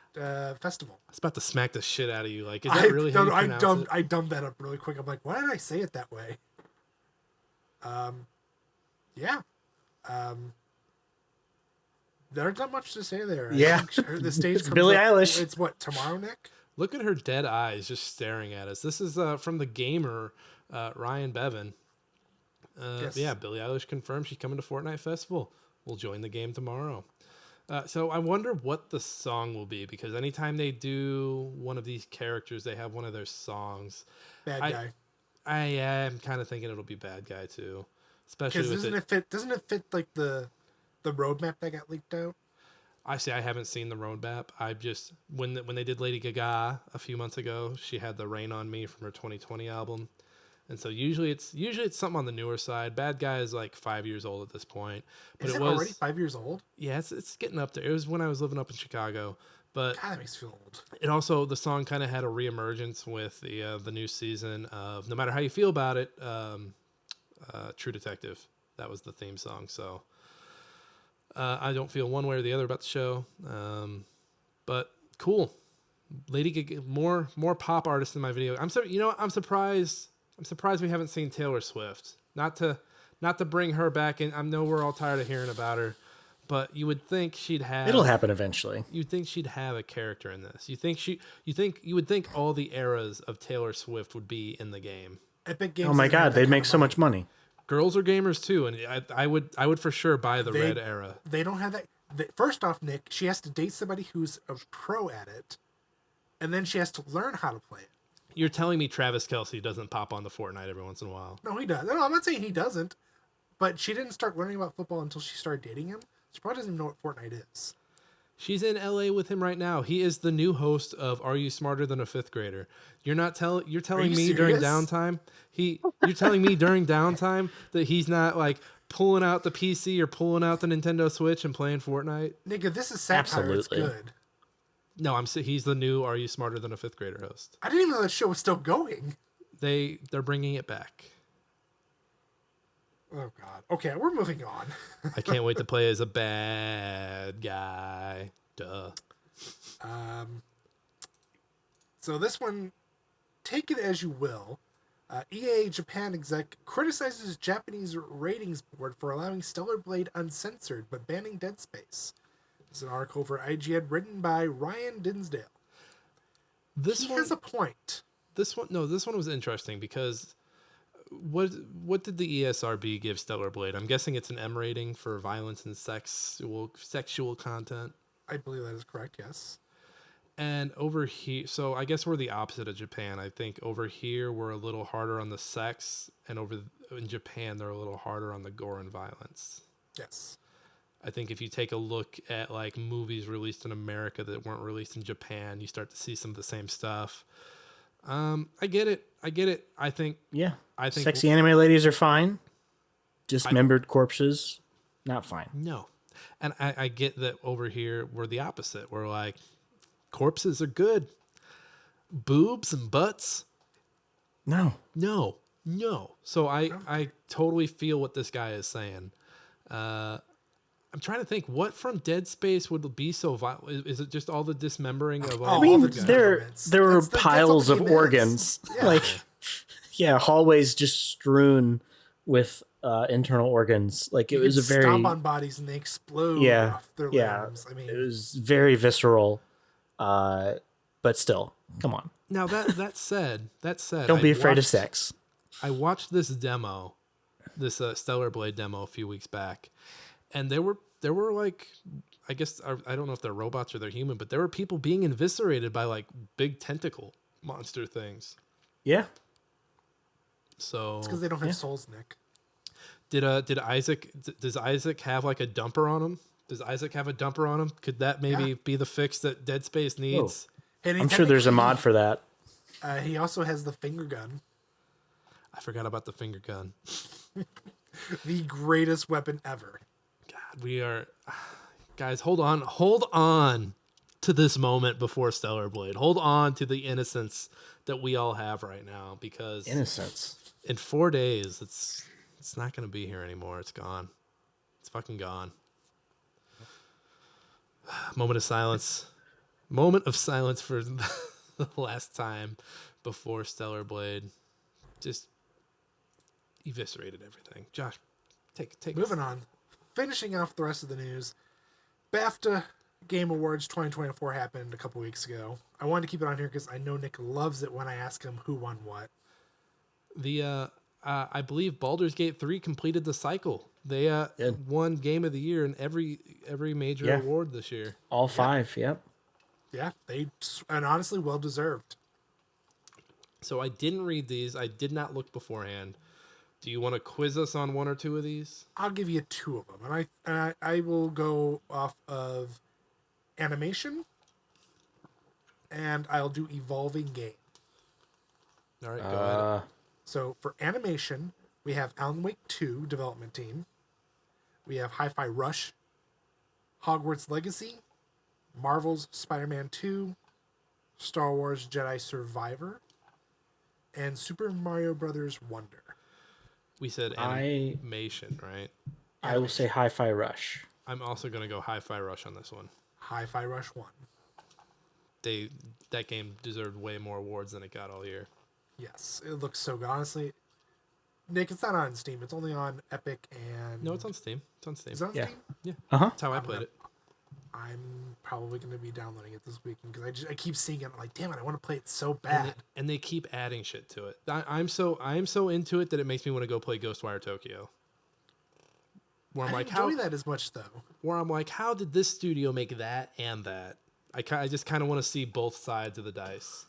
Festival. I was about to smack the shit out of you. Like, is that really how you pronounce it? I dumbed that up really quick. I'm like, why did I say it that way? Yeah. There's not much to say there. Yeah. I think the stage It's comes Billie up- Eilish. It's what, tomorrow, Nick? Look at her dead eyes just staring at us. This is from the gamer, Ryan Bevan. Yes. Yeah, Billie Eilish confirmed she's coming to Fortnite Festival. We'll join the game tomorrow. So I wonder what the song will be, because anytime they do one of these characters, they have one of their songs. Bad I- guy. I am kind of thinking it'll be Bad Guy too, especially Because with doesn't it fit like the roadmap that got leaked out? I haven't seen the roadmap. I just when they did Lady Gaga a few months ago, she had the Rain on Me from her 2020 album, and so usually it's something on the newer side. Bad Guy is like 5 years old at this point, but Is it it was already 5 years old? yeah, it's getting up there. It was when I was living up in Chicago, but God, that makes me feel old. it also the song kind of had a reemergence with the new season of No Matter How You Feel About It, True Detective. That was the theme song. So I don't feel one way or the other about the show, but cool. Lady Gaga, more pop artists in my video. I'm surprised. I'm surprised we haven't seen Taylor Swift. Not to bring her back in. I know we're all tired of hearing about her, but you would think she'd have. It'll happen eventually. You'd think she'd have a character in this. You would think all the eras of Taylor Swift would be in the game. Epic Games. Oh my doesn't have God, that they'd kind make of so money. much money. Girls are gamers too, and I would for sure buy the red era. They don't have that. First off, Nick, she has to date somebody who's a pro at it, and then she has to learn how to play it. You're telling me Travis Kelce doesn't pop on the Fortnite every once in a while? No, he does. No, I'm not saying he doesn't, but she didn't start learning about football until she started dating him. She probably doesn't even know what Fortnite is. She's in LA with him right now. He is the new host of Are You Smarter Than a Fifth Grader? You're telling you me during serious? downtime. You're telling me during downtime that he's not like pulling out the PC or pulling out the Nintendo Switch and playing Fortnite? Nigga, this is satire. It's Absolutely. good. No, he's the new Are You Smarter Than a Fifth Grader host. I didn't even know that show was still going. They're bringing it back. Oh god. Okay, we're moving on. I can't wait to play as a bad guy. Duh. So this one, take it as you will. EA Japan exec criticizes Japanese ratings board for allowing Stellar Blade uncensored but banning Dead Space. This is an article for IGN written by Ryan Dinsdale. He has a point. This one was interesting because what did the ESRB give Stellar Blade? I'm guessing it's an M rating for violence and sexual content. I believe that is correct, yes. And over here, so I guess we're the opposite of Japan. I think over here we're a little harder on the sex, and in Japan they're a little harder on the gore and violence. Yes. I think if you take a look at like movies released in America that weren't released in Japan, you start to see some of the same stuff. I get it. I think sexy anime ladies are fine. Dismembered corpses, not fine. no. And I get that over here we're the opposite. We're like, corpses are good. Boobs and butts, No. no. So I totally feel what this guy is saying. I'm trying to think what from Dead Space would be so violent. Is it just all the dismembering of all? I I mean, the there governments. were That's all piles the of game is. organs, Yeah. hallways just strewn with internal organs. Like You it was can a very stomp on bodies and they explode off their limbs. I mean, it was very visceral, but still, come on, Now that said, don't be afraid of sex. I watched this demo, this Stellar Blade demo a few weeks back, and there were like, I guess I don't know if they're robots or they're human, but there were people being eviscerated by like big tentacle monster things. Yeah, So it's because they don't have souls, Nick. does Isaac have like a dumper on him? Does Isaac have a dumper on him? Could that maybe be the fix that Dead Space needs? And I'm sure there's a mod for that. He also has the finger gun, I forgot about the finger gun. the greatest weapon ever. God, we are, guys. Hold on to this moment before Stellar Blade. Hold on to the innocence that we all have right now, because Innocence. in 4 days, it's not going to be here anymore. It's gone. It's fucking gone. Moment of silence. Moment of silence for the last time before Stellar Blade. Just eviscerated everything. Josh, take Moving on. Finishing off the rest of the news. BAFTA Game Awards 2024 happened a couple weeks ago. I wanted to keep it on here because I know Nick loves it when I ask him who won what. I believe Baldur's Gate 3 completed the cycle. They won Game of the Year in every major award this year. All five. Yep. Yeah, and honestly, well deserved. So I didn't read these. I did not look beforehand. Do you want to quiz us on one or two of these? I'll give you two of them, and I will go off of animation, and I'll do evolving game. All right, go ahead. So for animation, we have Alan Wake 2 development team. We have Hi-Fi Rush, Hogwarts Legacy, Marvel's Spider-Man 2, Star Wars Jedi Survivor, and Super Mario Brothers Wonder. We said animation, right? I will say Hi-Fi Rush. I'm also going to go Hi-Fi Rush on this one. Hi-Fi Rush 1. That game deserved way more awards than it got all year. Yes, it looks so good. Honestly, Nick, it's not on Steam. It's only on Epic and... No, it's on Steam. It's on Steam. Is it on Yeah. Steam? Yeah. Uh-huh. That's how I played it. I'm probably going to be downloading it this weekend because I keep seeing it. I'm like, damn it, I want to play it so bad. And they keep adding shit to it. I'm so into it that it makes me want to go play Ghostwire Tokyo. Where I'm I like, enjoy that as much though. Where I'm like, how did this studio make that and that? I just kind of want to see both sides of the dice.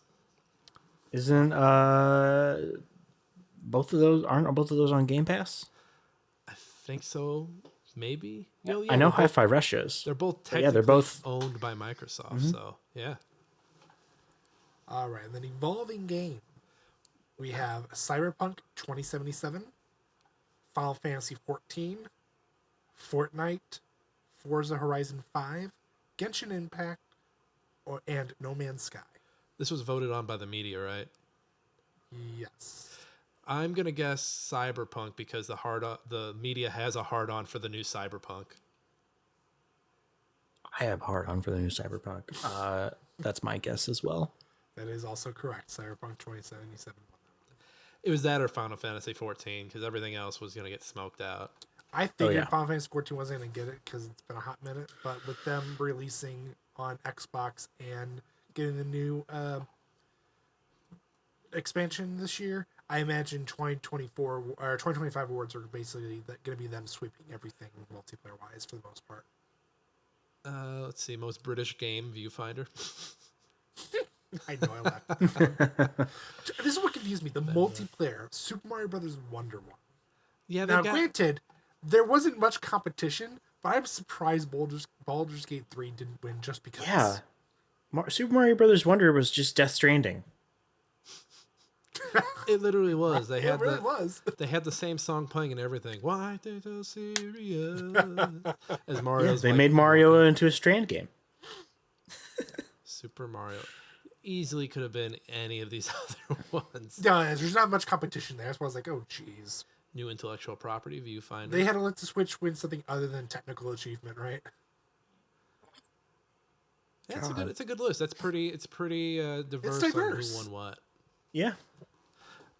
Isn't aren't both of those on Game Pass? I think so. maybe. Yeah, I know they're both- Hi-Fi Rush is. They're both But technically yeah, they're both. owned by Microsoft. So yeah. All right, and then evolving game. We have Cyberpunk 2077, Final Fantasy 14, Fortnite, Forza Horizon 5, Genshin Impact, and No Man's Sky. This was voted on by the media, right? Yes. I'm gonna guess Cyberpunk because the media has a hard on for the new Cyberpunk. I have hard on for the new Cyberpunk. That's my guess as well. That is also correct. Cyberpunk 2077. It was that or Final Fantasy 14 because everything else was gonna get smoked out. I figured yeah. Final Fantasy 14 wasn't going to get it because it's been a hot minute, but with them releasing on Xbox and getting the new expansion this year, I imagine 2024 or 2025 awards are basically going to be them sweeping everything multiplayer wise for the most part. Let's see, most British game Viewfinder. I know I laughed. This is what confused me: the multiplayer Super Mario Brothers Wonder one. Yeah, Now, they got. granted, there wasn't much competition, but I'm surprised Baldur's Gate 3 didn't win just because. Yeah. Super Mario Brothers Wonder was just Death Stranding. It literally was. They It had really was. They had the same song playing and everything. Why they so serious? As Mario's. They like, made Mario into a Strand game. Super Mario. Easily could have been any of these other ones. Yeah, there's not much competition there. That's why I was like, oh, jeez. New intellectual property Viewfinder. They had to let the Switch win something other than technical achievement, right? That's a good. It's a good list. That's pretty. It's pretty diverse, diverse. on who won what. Yeah.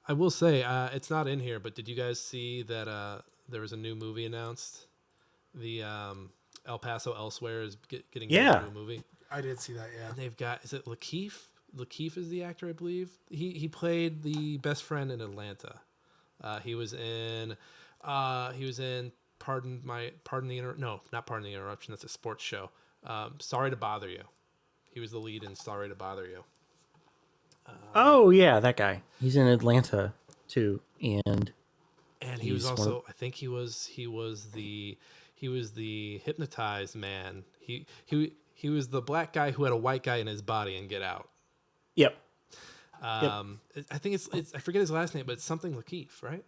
I will say it's not in here, but did you guys see that there was a new movie announced? The El Paso Elsewhere is getting Yeah. a new movie. I did see that, yeah. And they've got, is it Lakeith? Lakeith is the actor, I believe. He played the best friend in Atlanta. He was in Pardon the Interruption. That's a sports show. Sorry to Bother You. He was the lead in Sorry to Bother You. Oh yeah, that guy. He's in Atlanta too, and He was he's one also, I think he was the hypnotized man. He was the black guy who had a white guy in his body in Get Out. Yep. I think it's I forget his last name, but it's something Lakeith, right?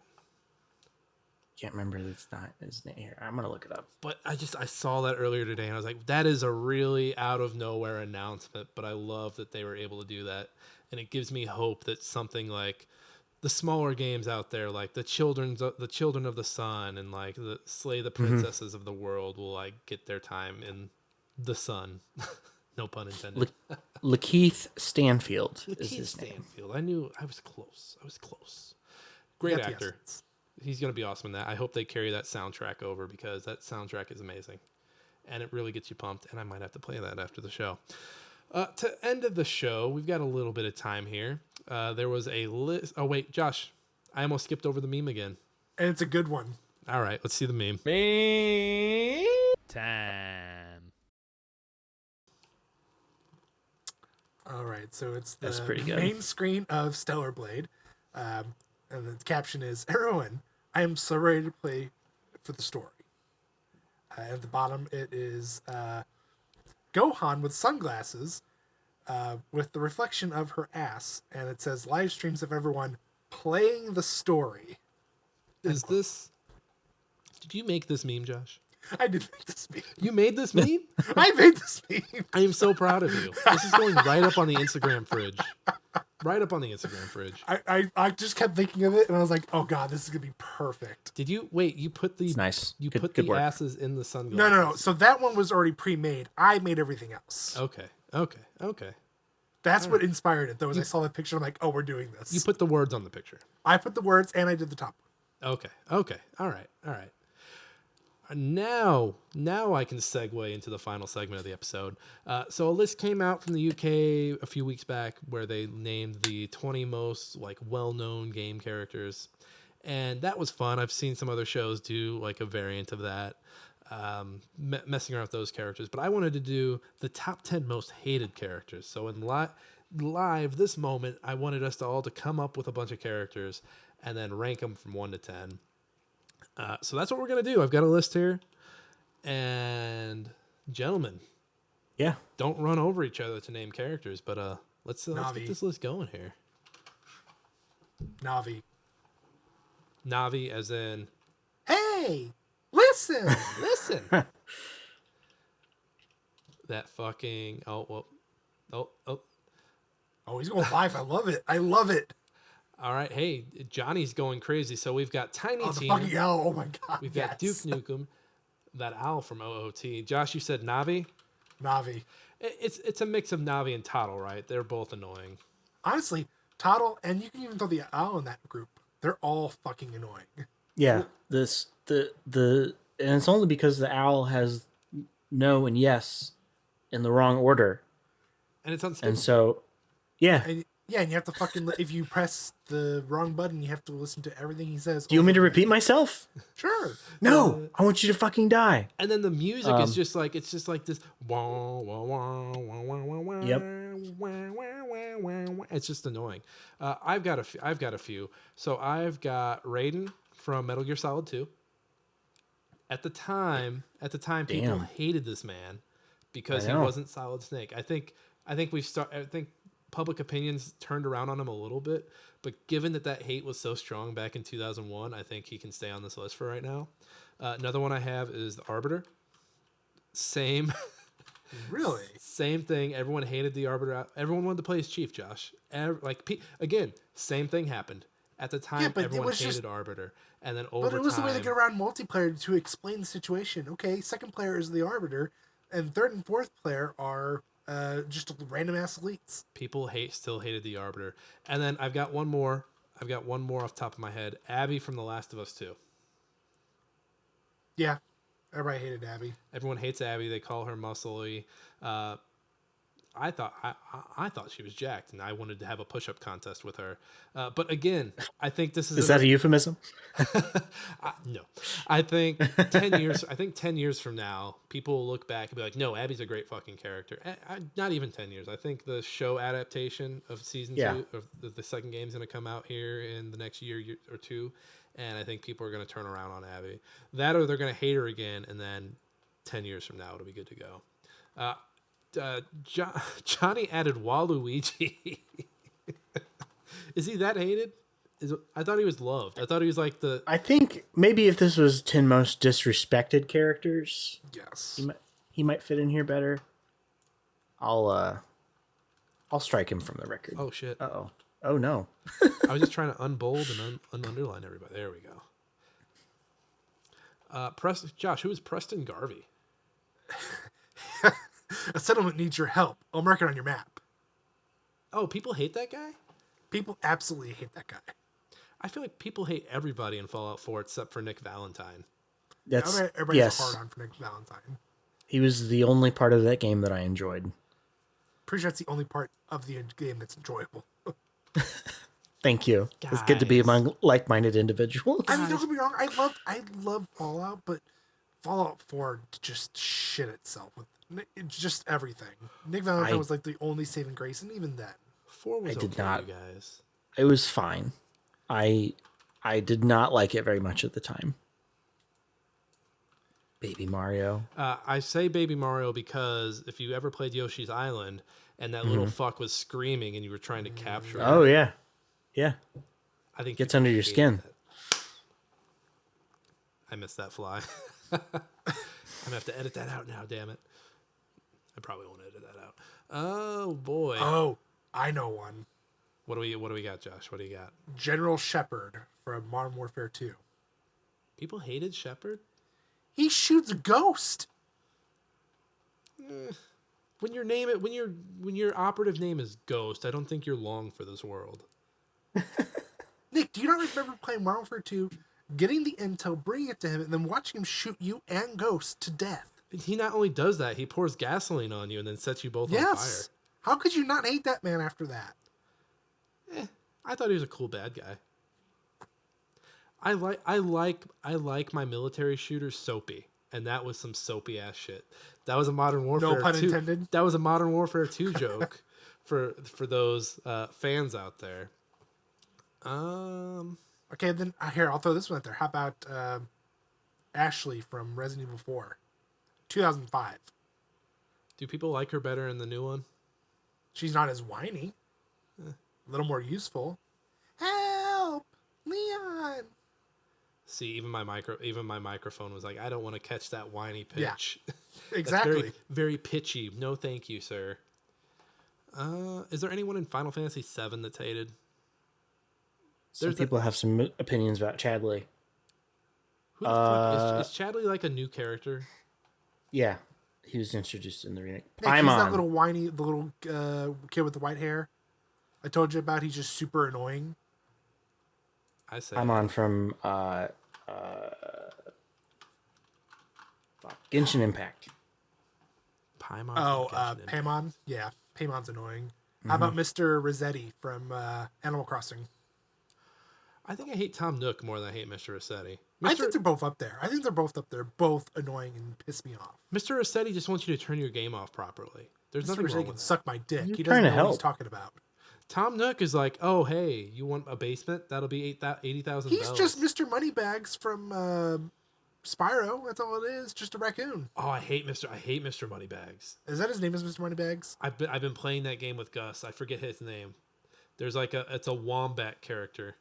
Can't remember. It's not his name here. I'm gonna look it up. But I saw that earlier today, and I was like, that is a really out of nowhere announcement. But I love that they were able to do that, and it gives me hope that something like the smaller games out there, like the Children of the Sun and like the Slay the Princesses of the world, will like get their time in the sun. No pun intended. Lakeith Stanfield is Lakeith his name. Stanfield. I knew I was close. Great Got the actor. essence. He's going to be awesome in that. I hope they carry that soundtrack over because that soundtrack is amazing. And it really gets you pumped. And I might have to play that after the show. To end of the show, we've got a little bit of time here. There was a list. Oh, wait, Josh. I almost skipped over the meme again. And it's a good one. All right, let's see the meme. Time. All right, so it's That's the pretty good. main screen of Stellar Blade. And the caption is, Everyone, I am so ready to play for the story. At the bottom, it is Gohan with sunglasses with the reflection of her ass. And it says, live streams of everyone playing the story. Is this... Did you make this meme, Josh? I did make this meme. You made this meme? I made this meme. I am so proud of you. This is going right up on the Instagram fridge. Right up on the Instagram fridge. I just kept thinking of it, and I was like, oh, God, this is going to be perfect. Did you... Wait, you put the... It's nice. You Good- put good the work. asses in the sunglasses. No. So that one was already pre-made. I made everything else. Okay. That's what inspired it, though, as I saw the picture. I'm like, oh, we're doing this. You put the words on the picture. I put the words, and I did the top one. Okay. All right. Now I can segue into the final segment of the episode. So a list came out from the UK a few weeks back where they named the 20 most like well-known game characters, and that was fun. I've seen some other shows do like a variant of that, messing around with those characters. But I wanted to do the top 10 most hated characters. So in live this moment, I wanted us to all to come up with a bunch of characters and then rank them from 1 to 10. So that's what we're going to do. I've got a list here. And gentlemen, Yeah. don't run over each other to name characters, but let's get Navi. this list going here. Navi. Navi, as in Hey, listen. listen. That fucking oh. Oh, he's going live. I love it. I love it. All right, hey, Johnny's going crazy. So we've got Tiny Oh, the Tina. fucking owl. Oh my god. We've got Duke Nukem, that owl from OOT. Josh, you said Navi. Navi. It's a mix of Navi and Toddle, right? They're both annoying. Honestly, Toddle, and you can even throw the owl in that group. They're all fucking annoying. Yeah. And it's only because the owl has no and yes in the wrong order. And it's unskippable. And so, yeah. And yeah, and you have to fucking if you press the wrong button, you have to listen to everything he says. Do you want me to over repeat myself? again. Sure. No, I want you to fucking die. And then the music is just like it's just like this. Wah, wah, wah, wah, wah, wah, wah, Yep. wah, wah, wah, wah, wah. It's just annoying. I've got a few. So I've got Raiden from Metal Gear Solid 2. At the time, people Damn. hated this man because I he know. wasn't Solid Snake. I think public opinions turned around on him a little bit, but given that hate was so strong back in 2001, I think he can stay on this list for right now. Another one I have is the Arbiter. Same Really? same thing. Everyone hated the Arbiter. Everyone wanted to play as Chief, Josh. Again, same thing happened. At the time, but it everyone was hated just- Arbiter. And then over But it was the way to time, get around multiplayer to explain the situation. Okay, second player is the Arbiter, and third and fourth player are just random ass elites. people still hated the Arbiter. And then I've got one more. Off the top of my head. Abby from The Last of Us 2. Yeah, everybody hated Abby. Everyone hates Abby. They call her muscly. I thought she was jacked, and I wanted to have a push-up contest with her. But again, I think this is Is that a euphemism? no. I think 10 years. I think 10 years from now, people will look back and be like, "No, Abby's a great fucking character." Not even 10 years. I think the show adaptation of season 2 of the second game is going to come out here in the next year or two, and I think people are going to turn around on Abby. That or they're going to hate her again, and then 10 years from now, it'll be good to go. Johnny added Waluigi. Is he that hated? I thought he was loved. I thought he was like the. I think maybe if this was 10 most disrespected characters, Yes. he might fit in here better. I'll strike him from the record. Oh shit! Uh-oh. Oh no. I was just trying to unbold and underline everybody. There we go. Josh, who is Preston Garvey? A settlement needs your help. I'll mark it on your map. Oh, people hate that guy? People absolutely hate that guy. I feel like people hate everybody in Fallout 4 except for Nick Valentine. That's Everybody's yes. hard on for Nick Valentine. He was the only part of that game that I enjoyed. Pretty sure that's the only part of the game that's enjoyable. Thank you. It's good to be Guys. among like-minded individuals. I mean, don't get me wrong. I love Fallout, but Fallout 4 just shit itself with it's just everything. Nick Valentine was like the only saving grace, and even then, 4 was I did okay, not. you guys. It was fine. I did not like it very much at the time. Baby Mario. I say Baby Mario because if you ever played Yoshi's Island and that little fuck was screaming and you were trying to capture it, Oh yeah. Yeah. I think Gets people under your hated skin. that. I missed that fly. I'm gonna have to edit that out now. Damn it! I probably won't edit that out. Oh boy. oh, I know one. What do we got, Josh? What do you got? General Shepard from Modern Warfare 2. People hated Shepard. He shoots a ghost. When your operative name is Ghost, I don't think you're long for this world. Nick, do you not remember playing Modern Warfare 2, getting the intel, bringing it to him, and then watching him shoot you and Ghost to death? He not only does that, he pours gasoline on you and then sets you both on fire. Yes. How could you not hate that man after that? I thought he was a cool bad guy. I like my military shooters soapy, and that was some soapy ass shit. That was a Modern Warfare pun 2. intended. That was a Modern Warfare 2 joke for those fans out there. Okay, then here, I'll throw this one out there. How about Ashley from Resident Evil 4? 2005. Do people like her better in the new one? She's not as whiny. A little more useful. Help, Leon. See, even my microphone was like, I don't want to catch that whiny Yeah, pitch. Exactly. That's very, very pitchy. No, thank you, sir. Is there anyone in Final Fantasy VII that's hated? Some people have some opinions about Chadley. Who the fuck is Chadley like a new character? Yeah, he was introduced in the remake. Nick, he's that Paimon. little whiny, the little kid with the white hair I told you about. He's just super annoying. I say Paimon from Genshin Impact. Paimon. Oh, from Genshin Impact. Paimon. Yeah, Paimon's annoying. How about Mr. Rossetti from Animal Crossing? I think I hate Tom Nook more than I hate Mr. Rossetti. I think they're both up there. Both annoying and piss me off. Mr. Rossetti just wants you to turn your game off properly. There's Mr. nothing Rossetti wrong can with that. suck my dick. You're He trying doesn't to know what he's help. talking about. Tom Nook is like, oh, hey, you want a basement? That'll be 80,000 He's bells. just Mr. Moneybags from Spyro. That's all it is. Just a raccoon. Oh, I hate Mr. Moneybags. Is that his name? Is Mr. Moneybags? I've been playing that game with Gus. I forget his name. There's like it's a wombat character.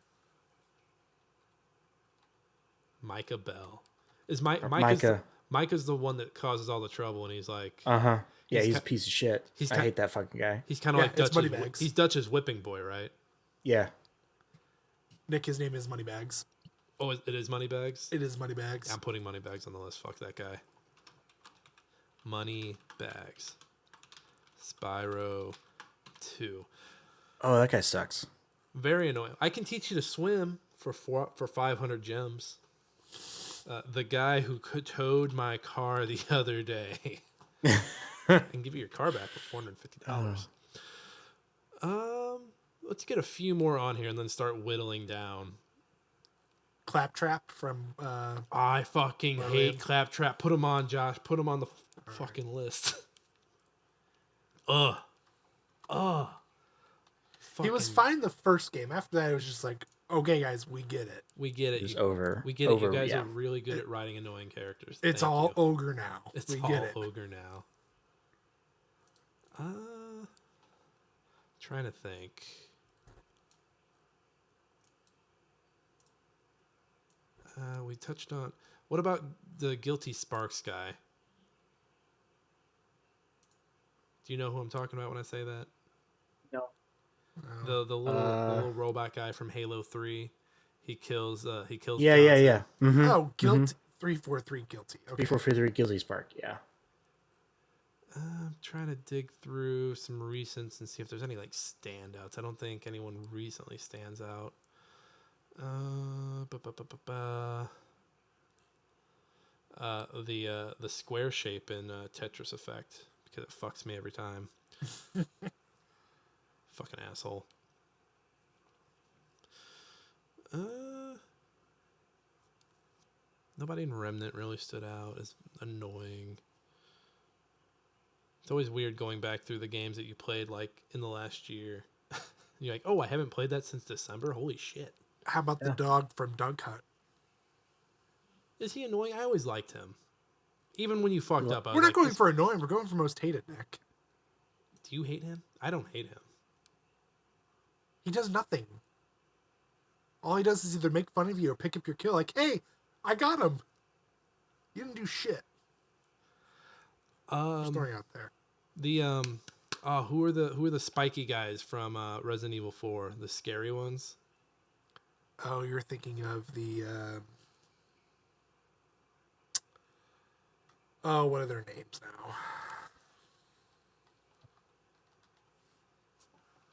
Micah Bell. Is Micah. Micah's the one that causes all the trouble, and he's like, Yeah, He's he's ki- a piece of shit. he's I ki- hate that fucking guy. he's kind of Yeah, like it's Dutch's. Moneybags. He's Dutch's whipping boy, right? Yeah. Nick, his name is Moneybags. Oh, it is Moneybags. It is Moneybags. I'm putting Moneybags on the list. Fuck that guy. Moneybags. Spyro 2. Oh, that guy sucks. Very annoying. I can teach you to swim for 500 gems. The guy who towed my car the other day. I can give you your car back for $450. Let's get a few more on here and then start whittling down. Claptrap from I fucking Brilliant. hate Claptrap. Put him on, Josh. Put him on the fucking list. Ugh. He was fine the first game. After that, it was just like, okay, guys, we get it. We get it. It's You- over. We get over, it. You guys yeah. are really good at writing annoying characters. It's Thank all you. ogre now. It's we all get it. ogre now. Trying to think. We touched on. What about the Guilty Sparks guy? Do you know who I'm talking about when I say that? No. The little robot guy from Halo 3. He kills. Yeah. Johnson. Mm-hmm. Oh, guilt 343 guilty. Okay. Before 3 Guilty Spark, yeah. I'm trying to dig through some recents and see if there's any like standouts. I don't think anyone recently stands out. The square shape in Tetris Effect because it fucks me every time. Fucking asshole. Nobody in Remnant really stood out as annoying. It's always weird going back through the games that you played like in the last year. You're like, oh, I haven't played that since December. Holy shit. How about the dog from Dog Hunt? Is he annoying? I always liked him. Even when you fucked up. I We're was not like, going for annoying. We're going for most hated, Nick. Do you hate him? I don't hate him. He does nothing. All he does is either make fun of you or pick up your kill. Like, hey, I got him. You didn't do shit. Just throwing out there. The who are the spiky guys from Resident Evil 4? The scary ones? Oh, you're thinking of the. Oh, what are their names now?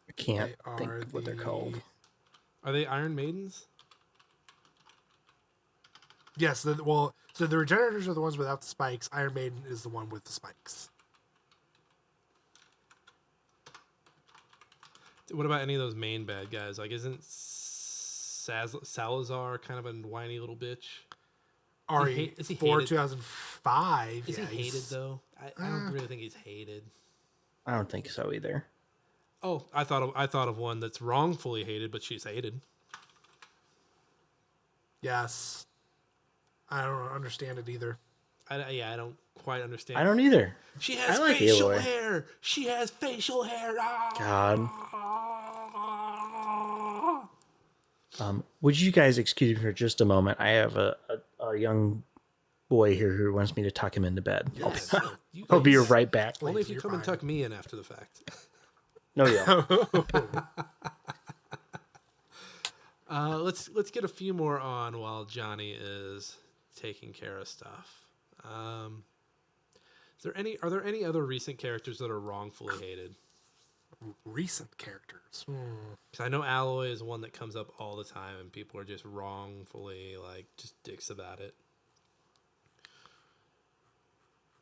I can't They think are what they're called. Are they Iron Maidens? Yes. So the Regenerators are the ones without the spikes. Iron Maiden is the one with the spikes. What about any of those main bad guys? Like, isn't Salazar kind of a whiny little bitch? Is he RE4 hated? 2005. Is yeah, he hated though? I don't really think he's hated. I don't think so either. Oh, I thought of one that's wrongfully hated, but she's hated. Yes. I don't understand it either. I don't quite understand. I don't either. She has I like facial Aloy. hair. She has facial hair. God. Ah! Would you guys excuse me for just a moment? I have a young boy here who wants me to tuck him into bed. Yes. You I'll be please. right back. Only if you You're come and fine. tuck me in after the fact. No, yeah. Let's get a few more on while Johnny is taking care of stuff. Are there any other recent characters that are wrongfully hated? Recent characters. Because I know Alloy is one that comes up all the time, and people are just wrongfully just dicks about it.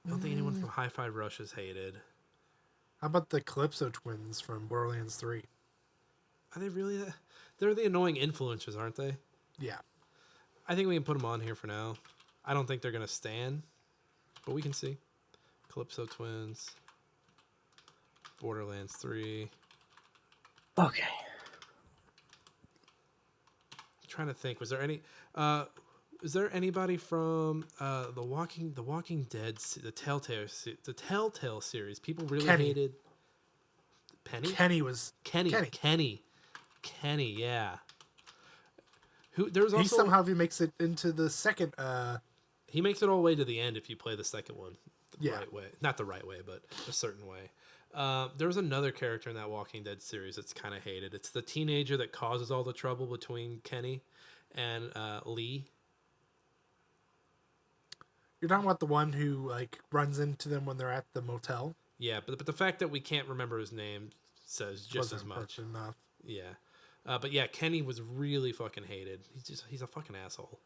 I don't think anyone from Hi-Fi Rush is hated. How about the Calypso twins from Borderlands 3? Are they really that? They're the annoying influencers, aren't they? Yeah. I think we can put them on here for now. I don't think they're going to stand, but we can see. Calypso twins. Borderlands 3. Okay. I'm trying to think. Was there any... is there anybody from the Walking Dead, the Telltale series? People really Kenny. hated Penny. Kenny. Kenny, yeah. Who there's He also somehow makes it into the second. he makes it all the way to the end if you play the second one the Yeah. right way. Not the right way, but a certain way. There was another character in that Walking Dead series that's kind of hated. It's the teenager that causes all the trouble between Kenny and Lee. You're talking about the one who runs into them when they're at the motel. Yeah, but the fact that we can't remember his name says just Wasn't as much. important enough. Yeah. But yeah, Kenny was really fucking hated. He's a fucking asshole.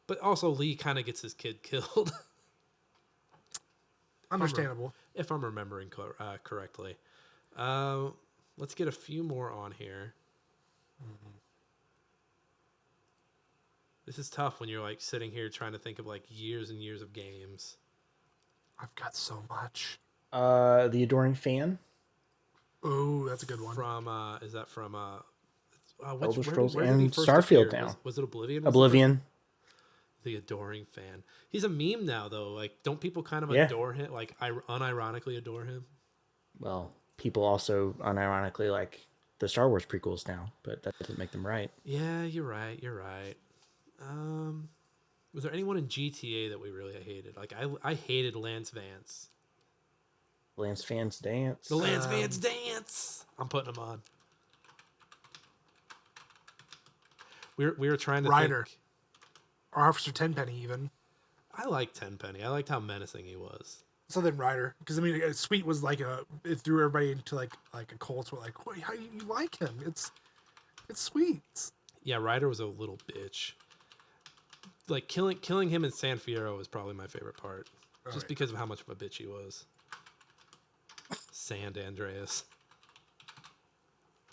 But also Lee kind of gets his kid killed. Understandable. If I'm remembering correctly. Let's get a few more on here. Mm-hmm. This is tough when you're sitting here trying to think of years and years of games. I've got so much. The Adoring Fan. Oh, that's a good one. From is that from Elder Scrolls where did he and first Starfield appear? now. Was it Oblivion? Oblivion. The Adoring Fan. He's a meme now, though. Don't people kind of Yeah. adore him? Unironically adore him? Well, people also unironically like the Star Wars prequels now, but that doesn't make them right. Yeah, you're right. Was there anyone in GTA that we really hated? I hated Lance Vance. Lance Fans Dance. The Lance Vance dance. I'm putting him on. We were trying to Ryder. think. Or Officer Tenpenny, even. I liked Tenpenny. I liked how menacing he was. So then Ryder, because Sweet was it threw everybody into a cult. Wait, how you like him? It's Sweet. Yeah, Ryder was a little bitch. Killing him in San Fierro was probably my favorite part, just because of how much of a bitch he was. San Andreas.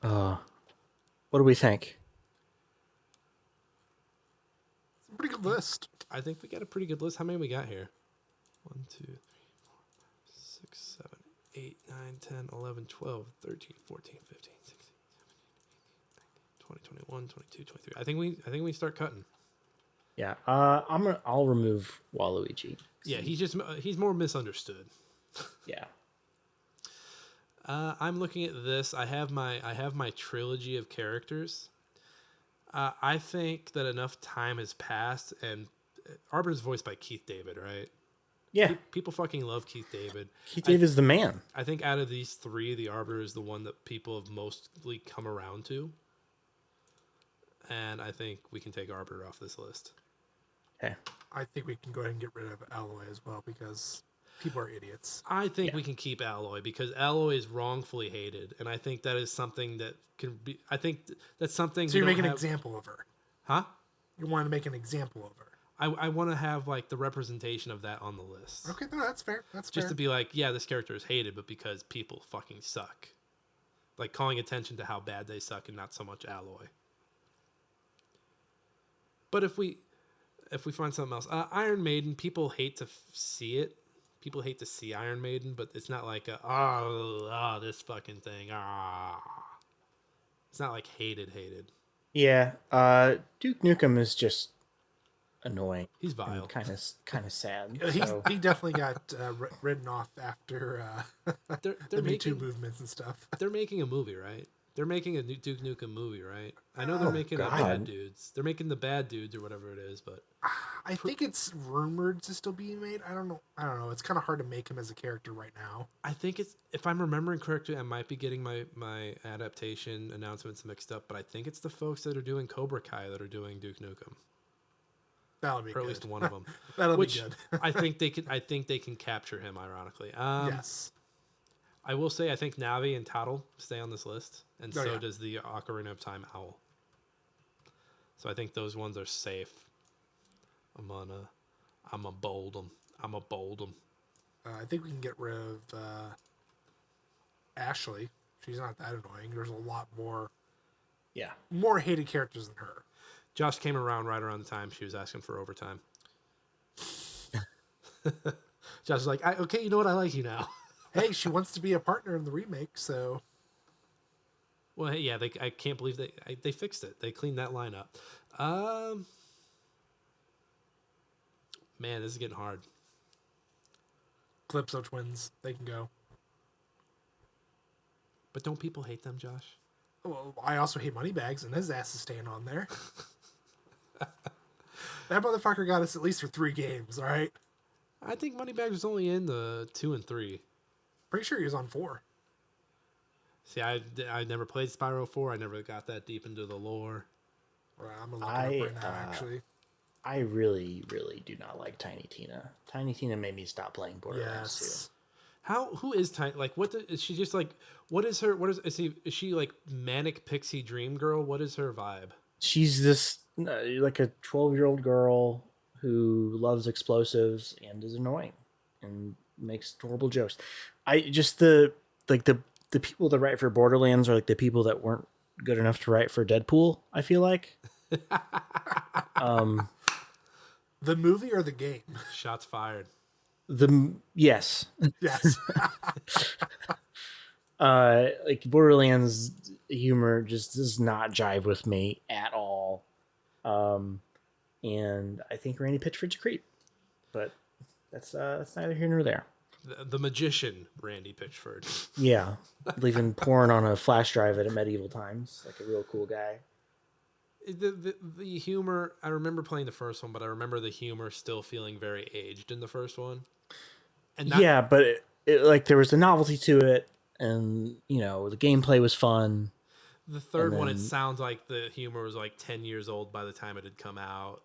What do we think? It's a pretty good list. I think we got a pretty good list. How many we got here? 1, 2, 3, 4, 5, 6, 7, 8, 9, 10, 11, 12, 13, 14, 15, 16, 17, 18, 19, 20, 21, 22, 23. I think we start cutting. Yeah, I'll remove Waluigi. Yeah, he's more misunderstood. Yeah. I'm looking at this. I have my trilogy of characters. I think that enough time has passed, and Arbiter's voiced by Keith David, right? Yeah. People fucking love Keith David. Keith David's the man. I think out of these three, the Arbiter is the one that people have mostly come around to. And I think we can take Arbiter off this list. Okay. I think we can go ahead and get rid of Alloy as well because people are idiots. I think we can keep Alloy because Alloy is wrongfully hated. And I think that is something that can be... I think that's something... So you make an example of her. Huh? You want to make an example of her. I want to have the representation of that on the list. Okay, no, that's fair. That's Just fair. to be yeah, this character is hated, but because people fucking suck. Calling attention to how bad they suck and not so much Alloy. But if we find something else, Iron Maiden, people hate to see it. People hate to see Iron Maiden, but it's not this fucking thing. It's not hated. Yeah. Duke Nukem is just annoying. He's vile. And kind of sad. He So, he definitely got written off after They're the Me Too making movements and stuff. they're making a movie, right? They're making a new Duke Nukem movie, right? I know they're Oh, making a God. Bad Dudes. They're making the Bad Dudes or whatever it is, but I think it's rumored to still be made. I don't know. It's kind of hard to make him as a character right now. I think it's, if I'm remembering correctly, I might be getting my adaptation announcements mixed up, but I think it's the folks that are doing Cobra Kai that are doing Duke Nukem, That'll be or good. at least one of them. That'll Which be good. I think they can capture him. Ironically, Yes. I will say I think Navi and Tattle stay on this list, and Oh, so yeah. does the Ocarina of Time Owl. So I think those ones are safe. I'm a bold them. I think we can get rid of Ashley. She's not that annoying. There's a lot more yeah. hated characters than her. Josh came around right around the time she was asking for overtime. Josh was like, okay, you know what? I like you now. Hey, she wants to be a partner in the remake, so Well, hey, yeah, I can't believe they fixed it. They cleaned that line up. Man, this is getting hard. Calypso twins, they can go. But don't people hate them, Josh? Well, I also hate Moneybags, and his ass is staying on there. That motherfucker got us at least for 3 games, all right? I think Moneybags was only in the 2 and 3. Pretty sure he was on 4. See, I never played Spyro 4. I never got that deep into the lore. Well, I'm going to look it up right now, actually. I really, really do not like Tiny Tina. Tiny Tina made me stop playing Borderlands Yes. Who is Tiny? Like, is she just like, is she like manic pixie dream girl? What is her vibe? 2. She's this like a 12-year-old girl who loves explosives and is annoying and makes horrible jokes. I just the people that write for Borderlands are like the people that weren't good enough to write for Deadpool, I feel like. The movie or the game? Shots fired. Yes. Yes. Like Borderlands humor just does not jive with me at all. And I think Randy Pitchford's a creep, but that's neither here nor there. The magician, Randy Pitchford. Yeah, leaving porn on a flash drive at medieval times, like a real cool guy. The humor, I remember playing the first one, but I remember the humor still feeling very aged in the first one. And Yeah, but it like there was a novelty to it, and the gameplay was fun. the third and one, it then- sounds like the humor was like 10 years old by the time it had come out,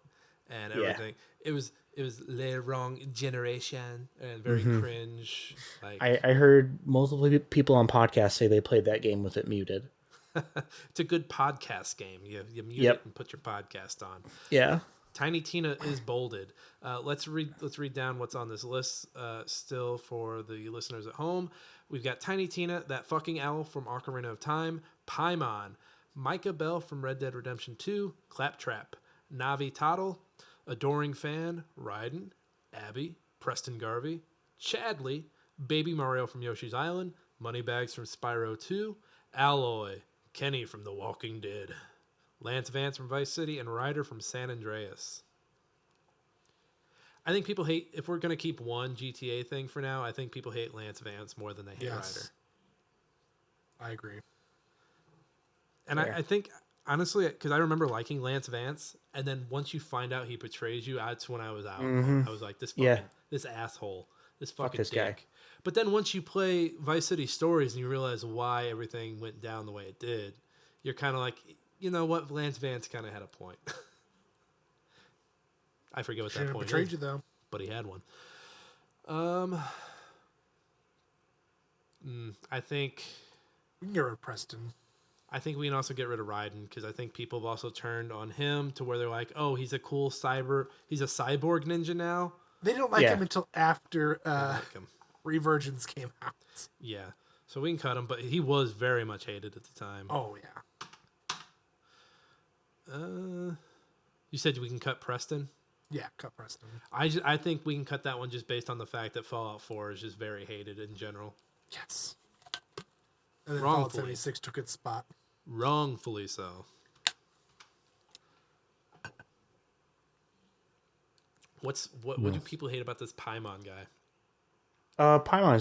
and Yeah. everything. It was the wrong generation and very cringe. Like I heard multiple people on podcasts say they played that game with it muted. it's a good podcast game. You mute Yep. it and put your podcast on. Yeah. Tiny Tina is bolded. Let's read down what's on this list still for the listeners at home. We've got Tiny Tina, that fucking owl from Ocarina of Time, Paimon, Micah Bell from Red Dead Redemption 2, Claptrap, Navi Toddle, Adoring Fan, Raiden, Abby, Preston Garvey, Chadley, Baby Mario from Yoshi's Island, Moneybags from Spyro 2, Alloy, Kenny from The Walking Dead, Lance Vance from Vice City, and Ryder from San Andreas. I think people hate, if we're going to keep one GTA thing for now, I think people hate Lance Vance more than they hate Ryder. I agree. And Fair. I think, honestly, because I remember liking Lance Vance, and then once you find out he betrays you, that's when I was out. I was like, this asshole, this fucking this guy. dick. But then once you play Vice City Stories and you realize why everything went down the way it did, you're kind of like, you know what, Lance Vance kind of had a point. I forget what Shouldn't that have point betrayed is, you, though. but he had one. I think We can get rid of Preston. we can also get rid of Raiden, because I think people have also turned on him to where they're like, oh, he's a cyborg ninja now. They didn't like Yeah. him until after I like him. Revirgins came out. Yeah. So we can cut him, but he was very much hated at the time. Oh, yeah. You said we can cut Preston? Yeah, cut Preston. I think we can cut that one just based on the fact that Fallout 4 is just very hated in general. Yes. And then Fallout Wrongfully. 76 took its spot. Wrongfully so. What do people hate about this Paimon guy? Paimon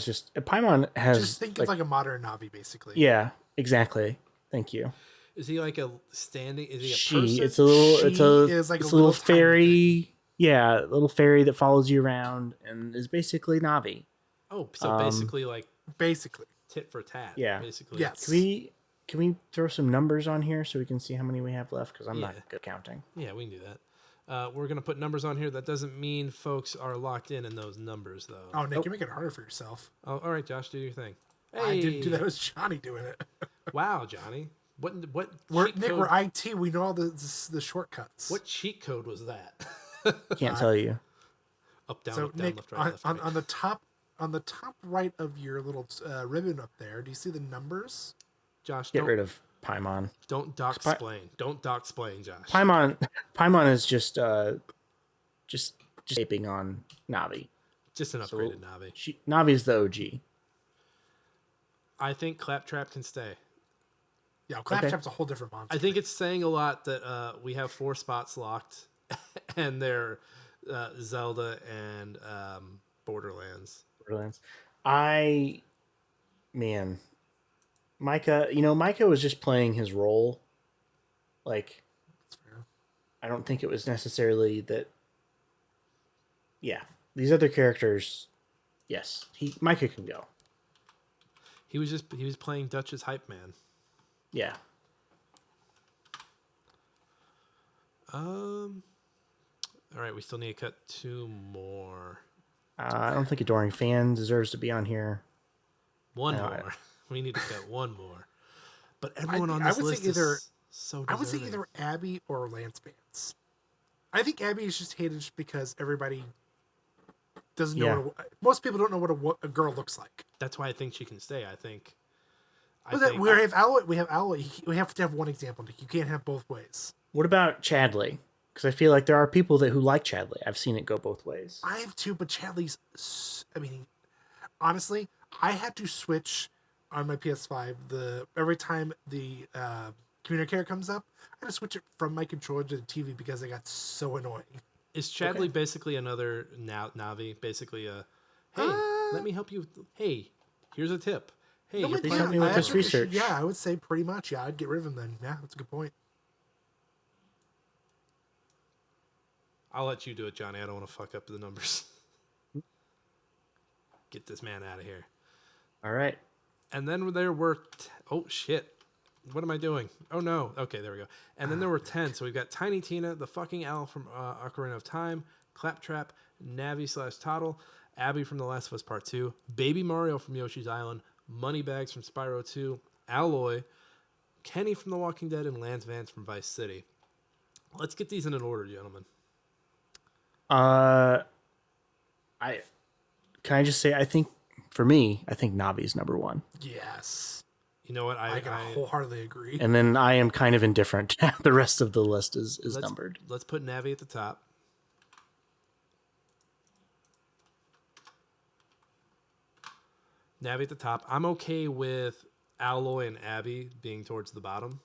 has Just think of like a modern Navi, basically. yeah, exactly. Thank you. Is he like a standing? Is he a She, person? it's a little, She it's a, is like it's a a little little tiny fairy. Yeah, a little fairy that follows you around and is basically Navi. Oh, so basically like Basically. tit for tat. Yeah. Basically. Yes. Can we throw some numbers on here so we can see how many we have left? Because I'm not Yeah. good at counting. Yeah, we can do that. We're gonna put numbers on here. That doesn't mean folks are locked in those numbers, though. Oh, Nick, you're making it harder for yourself. Oh, all right, Josh, do your thing. I didn't do that. It was Johnny doing it. Wow, Johnny. What cheat Nick, code, we're IT. We know all the shortcuts. what cheat code was that? Can't tell you. Up, down, So up, down, Nick, left, right, left, right. on the top right of your little ribbon up there, do you see the numbers? Josh, Get rid of Paimon. don't doc explain. Don't doc explain, Josh. Paimon is just aping on Navi. Just an upgraded Navi. Navi's the OG. I think Claptrap can stay. Yeah, Claptrap's a whole different monster. I think it's saying a lot that we have 4 spots locked, and they're Zelda and Borderlands. Micah was just playing his role. Like, That's fair. I don't think it was necessarily that. Yeah, these other characters, yes, Micah can go. He was playing Dutch's hype man. Yeah. All right, we still need to cut 2 more. I don't think Adoring Fan deserves to be on here. One No, more. We need to cut 1 more. But everyone on I this would list say either is so I would say deserving. either Abby or Lance Vance. I think Abby is just hated just because everybody doesn't know most people don't know what a girl looks like. That's why I think she can stay. I think We have Alloy. We have to have one example. Nick. You can't have both ways. What about Chadley? Because I feel like there are people who like Chadley. I've seen it go both ways. I have two, but Chadley's. I mean, honestly, I had to switch on my PS5. Every time the communicator comes up, I had to switch it from my controller to the TV because it got so annoying. Is Chadley basically another Navi? Basically a, hey, let me help you. Hey, here's a tip. Hey, you're please help me with this research. Yeah, I would say pretty much. Yeah, I'd get rid of him then. Yeah, that's a good point. I'll let you do it, Johnny. I don't want to fuck up the numbers. Get this man out of here. All right. And then there were... oh, shit. What am I doing? Oh, no. Okay, there we go. And then there were 10. So we've got Tiny Tina, the fucking owl from Ocarina of Time, Claptrap, Navi/Toddle, Abby from The Last of Us Part 2, Baby Mario from Yoshi's Island, Moneybags from Spyro 2, Alloy, Kenny from The Walking Dead, and Lance Vance from Vice City. Let's get these in an order, gentlemen. Can I just say, I think Navi's number 1. Yes. You know what? I can wholeheartedly agree. And then I am kind of indifferent. The rest of the list is numbered. Let's put Navi at the top. Navi at the top. I'm okay with Alloy and Abby being towards the bottom,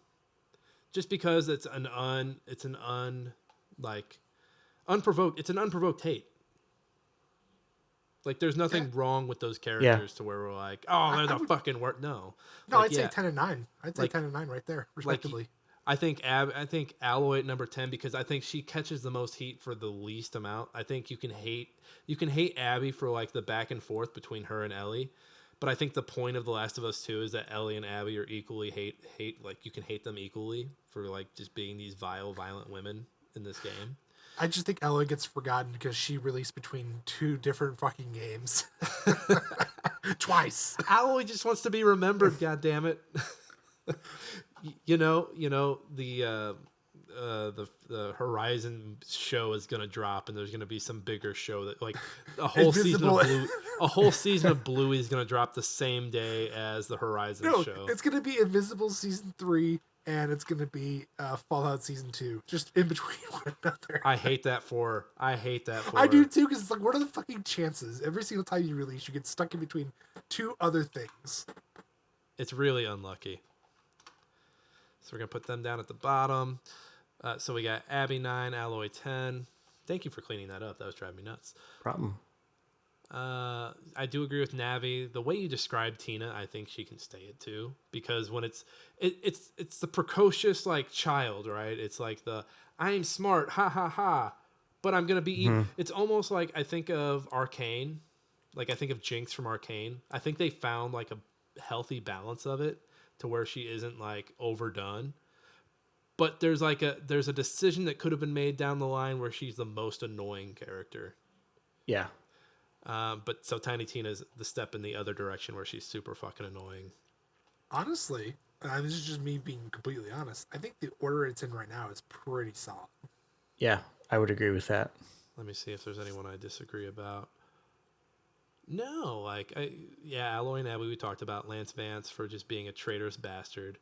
just because it's an unprovoked hate. Like, there's nothing wrong with those characters to where we're like, oh, they're the fucking worst. No, I'd say 10 and 9. I'd say 10 and 9 right there, respectively. I think Alloy at number 10 because I think she catches the most heat for the least amount. I think you can hate Abby for like the back and forth between her and Ellie, but I think the point of The Last of Us 2 is that Ellie and Abby are equally hate like you can hate them equally for like just being these vile, violent women in this game. I just think Ella gets forgotten because she released between 2 different fucking games. Twice. Alloy just wants to be remembered, goddammit. you know the Horizon show is gonna drop, and there's gonna be some bigger show that like a whole season of Bluey is gonna drop the same day as the Horizon show. It's gonna be Invisible season 3, and it's gonna be Fallout season 2, just in between one another. I hate that for. I do too, because it's like, what are the fucking chances? Every single time you release, you get stuck in between 2 other things. It's really unlucky. So we're gonna put them down at the bottom. So we got Abby 9, Alloy 10, Thank you for cleaning that up. That was driving me nuts. Problem. I do agree with Navi. The way you described Tina, I think she can stay it too, because when it's the precocious like child, right? It's like the I'm smart, ha ha ha, but I'm gonna be. It's almost like I think of Arcane, like I think of Jinx from Arcane. I think they found like a healthy balance of it to where she isn't like overdone. But there's a decision that could have been made down the line where she's the most annoying character. Yeah. But so Tiny Tina's the step in the other direction where she's super fucking annoying. Honestly, this is just me being completely honest. I think the order it's in right now is pretty solid. Yeah, I would agree with that. Let me see if there's anyone I disagree about. No, Alloy and Abby we talked about. Lance Vance for just being a traitorous bastard.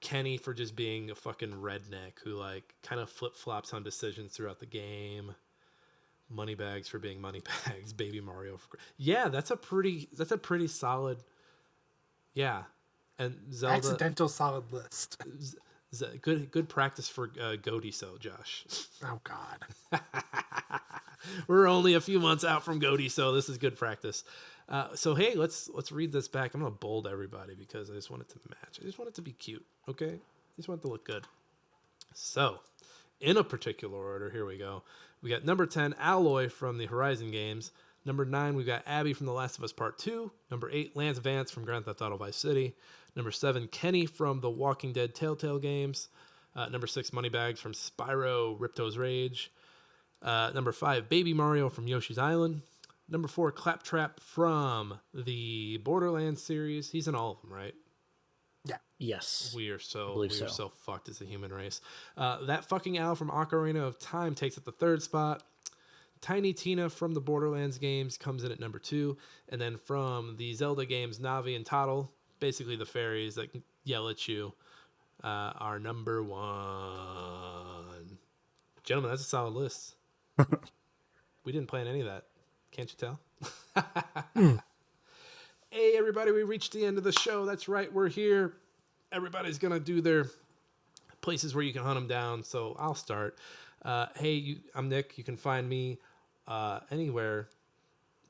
Kenny for just being a fucking redneck who like kind of flip-flops on decisions throughout the game. Moneybags for being Moneybags. Baby Mario that's a pretty solid. Yeah. And Zelda Accidental solid list. good practice for Goaty So, Josh. Oh God. We're only a few months out from Goaty, so this is good practice. So hey, let's read this back. I'm gonna bold everybody because I just want it to match. I just want it to be cute. Okay, I just want it to look good. So, in a particular order, here we go. We got number 10, Alloy from the Horizon games. Number 9, we got Abby from The Last of Us Part 2. Number 8, Lance Vance from Grand Theft Auto Vice City. Number 7, Kenny from The Walking Dead Telltale games. Number 6, Moneybags from Spyro Ripto's Rage. Number 5, Baby Mario from Yoshi's Island. Number 4, Claptrap from the Borderlands series. He's in all of them, right? Yeah. Yes. We are so fucked as a human race. That fucking Al from Ocarina of Time takes up the 3rd spot. Tiny Tina from the Borderlands games comes in at number 2. And then from the Zelda games, Navi and Toddle, basically the fairies that yell at you, are number 1. Gentlemen, that's a solid list. We didn't plan any of that. Can't you tell? Hey, everybody, we reached the end of the show. That's right, we're here. Everybody's going to do their places where you can hunt them down, so I'll start. I'm Nick. You can find me anywhere,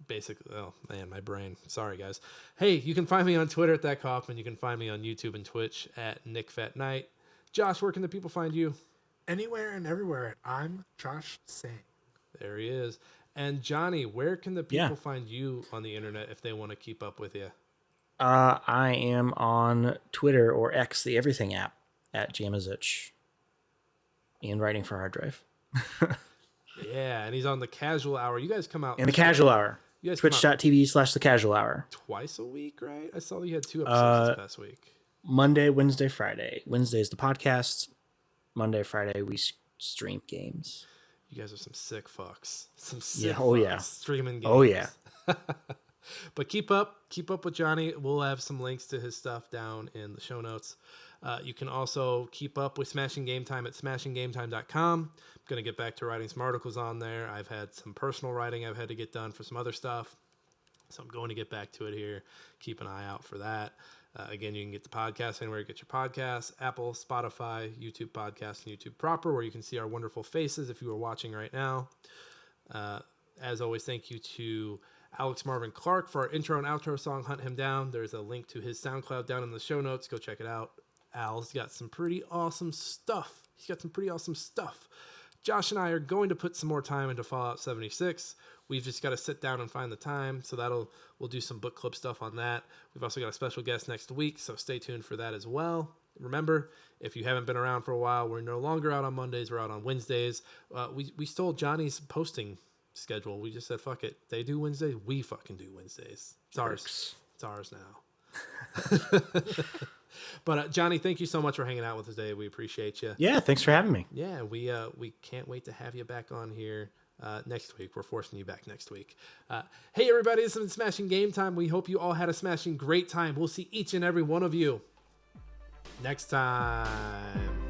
basically. Oh, man, my brain. Sorry, guys. Hey, you can find me on Twitter at That Kaufman. You can find me on YouTube and Twitch at NickFatKnight. Josh, where can the people find you? Anywhere and everywhere at I'm Josh Sang. There he is. And Johnny, where can the people find you on the internet if they want to keep up with you? I am on Twitter or X, the everything app, at Jamazich. And writing for Hard Drive. Yeah, and he's on the Casual Hour. You guys come out In the Casual Hour. You guys come out Twitch.tv/the Casual Hour. twice a week, right? I saw you had 2 episodes this past week. Monday, Wednesday, Friday. Wednesday is the podcast. Monday, Friday, we stream games. You guys are some sick fucks. Some sick fucks streaming games. Oh, yeah. But keep up with Johnny. We'll have some links to his stuff down in the show notes. You can also keep up with Smashing Game Time at smashinggametime.com. I'm going to get back to writing some articles on there. I've had some personal writing I've had to get done for some other stuff. So I'm going to get back to it here. Keep an eye out for that. Again, you can get the podcast anywhere you get your podcasts, Apple, Spotify, YouTube Podcast, and YouTube Proper, where you can see our wonderful faces if you are watching right now. As always, thank you to Alex Marvin Clark for our intro and outro song, Hunt Him Down. There's a link to his SoundCloud down in the show notes. Go check it out. Al's got some pretty awesome stuff. Josh and I are going to put some more time into Fallout 76. We've just got to sit down and find the time. So we'll do some book club stuff on that. We've also got a special guest next week, so stay tuned for that as well. Remember, if you haven't been around for a while, we're no longer out on Mondays. We're out on Wednesdays. We stole Johnny's posting schedule. We just said, fuck it. They do Wednesdays. We fucking do Wednesdays. It's ours. It's ours now. But Johnny, thank you so much for hanging out with us today. We appreciate you. Yeah, thanks for having me. Yeah, we can't wait to have you back on here next week. We're forcing you back next week. Hey, everybody, this has been Smashing Game Time. We hope you all had a smashing great time. We'll see each and every one of you next time.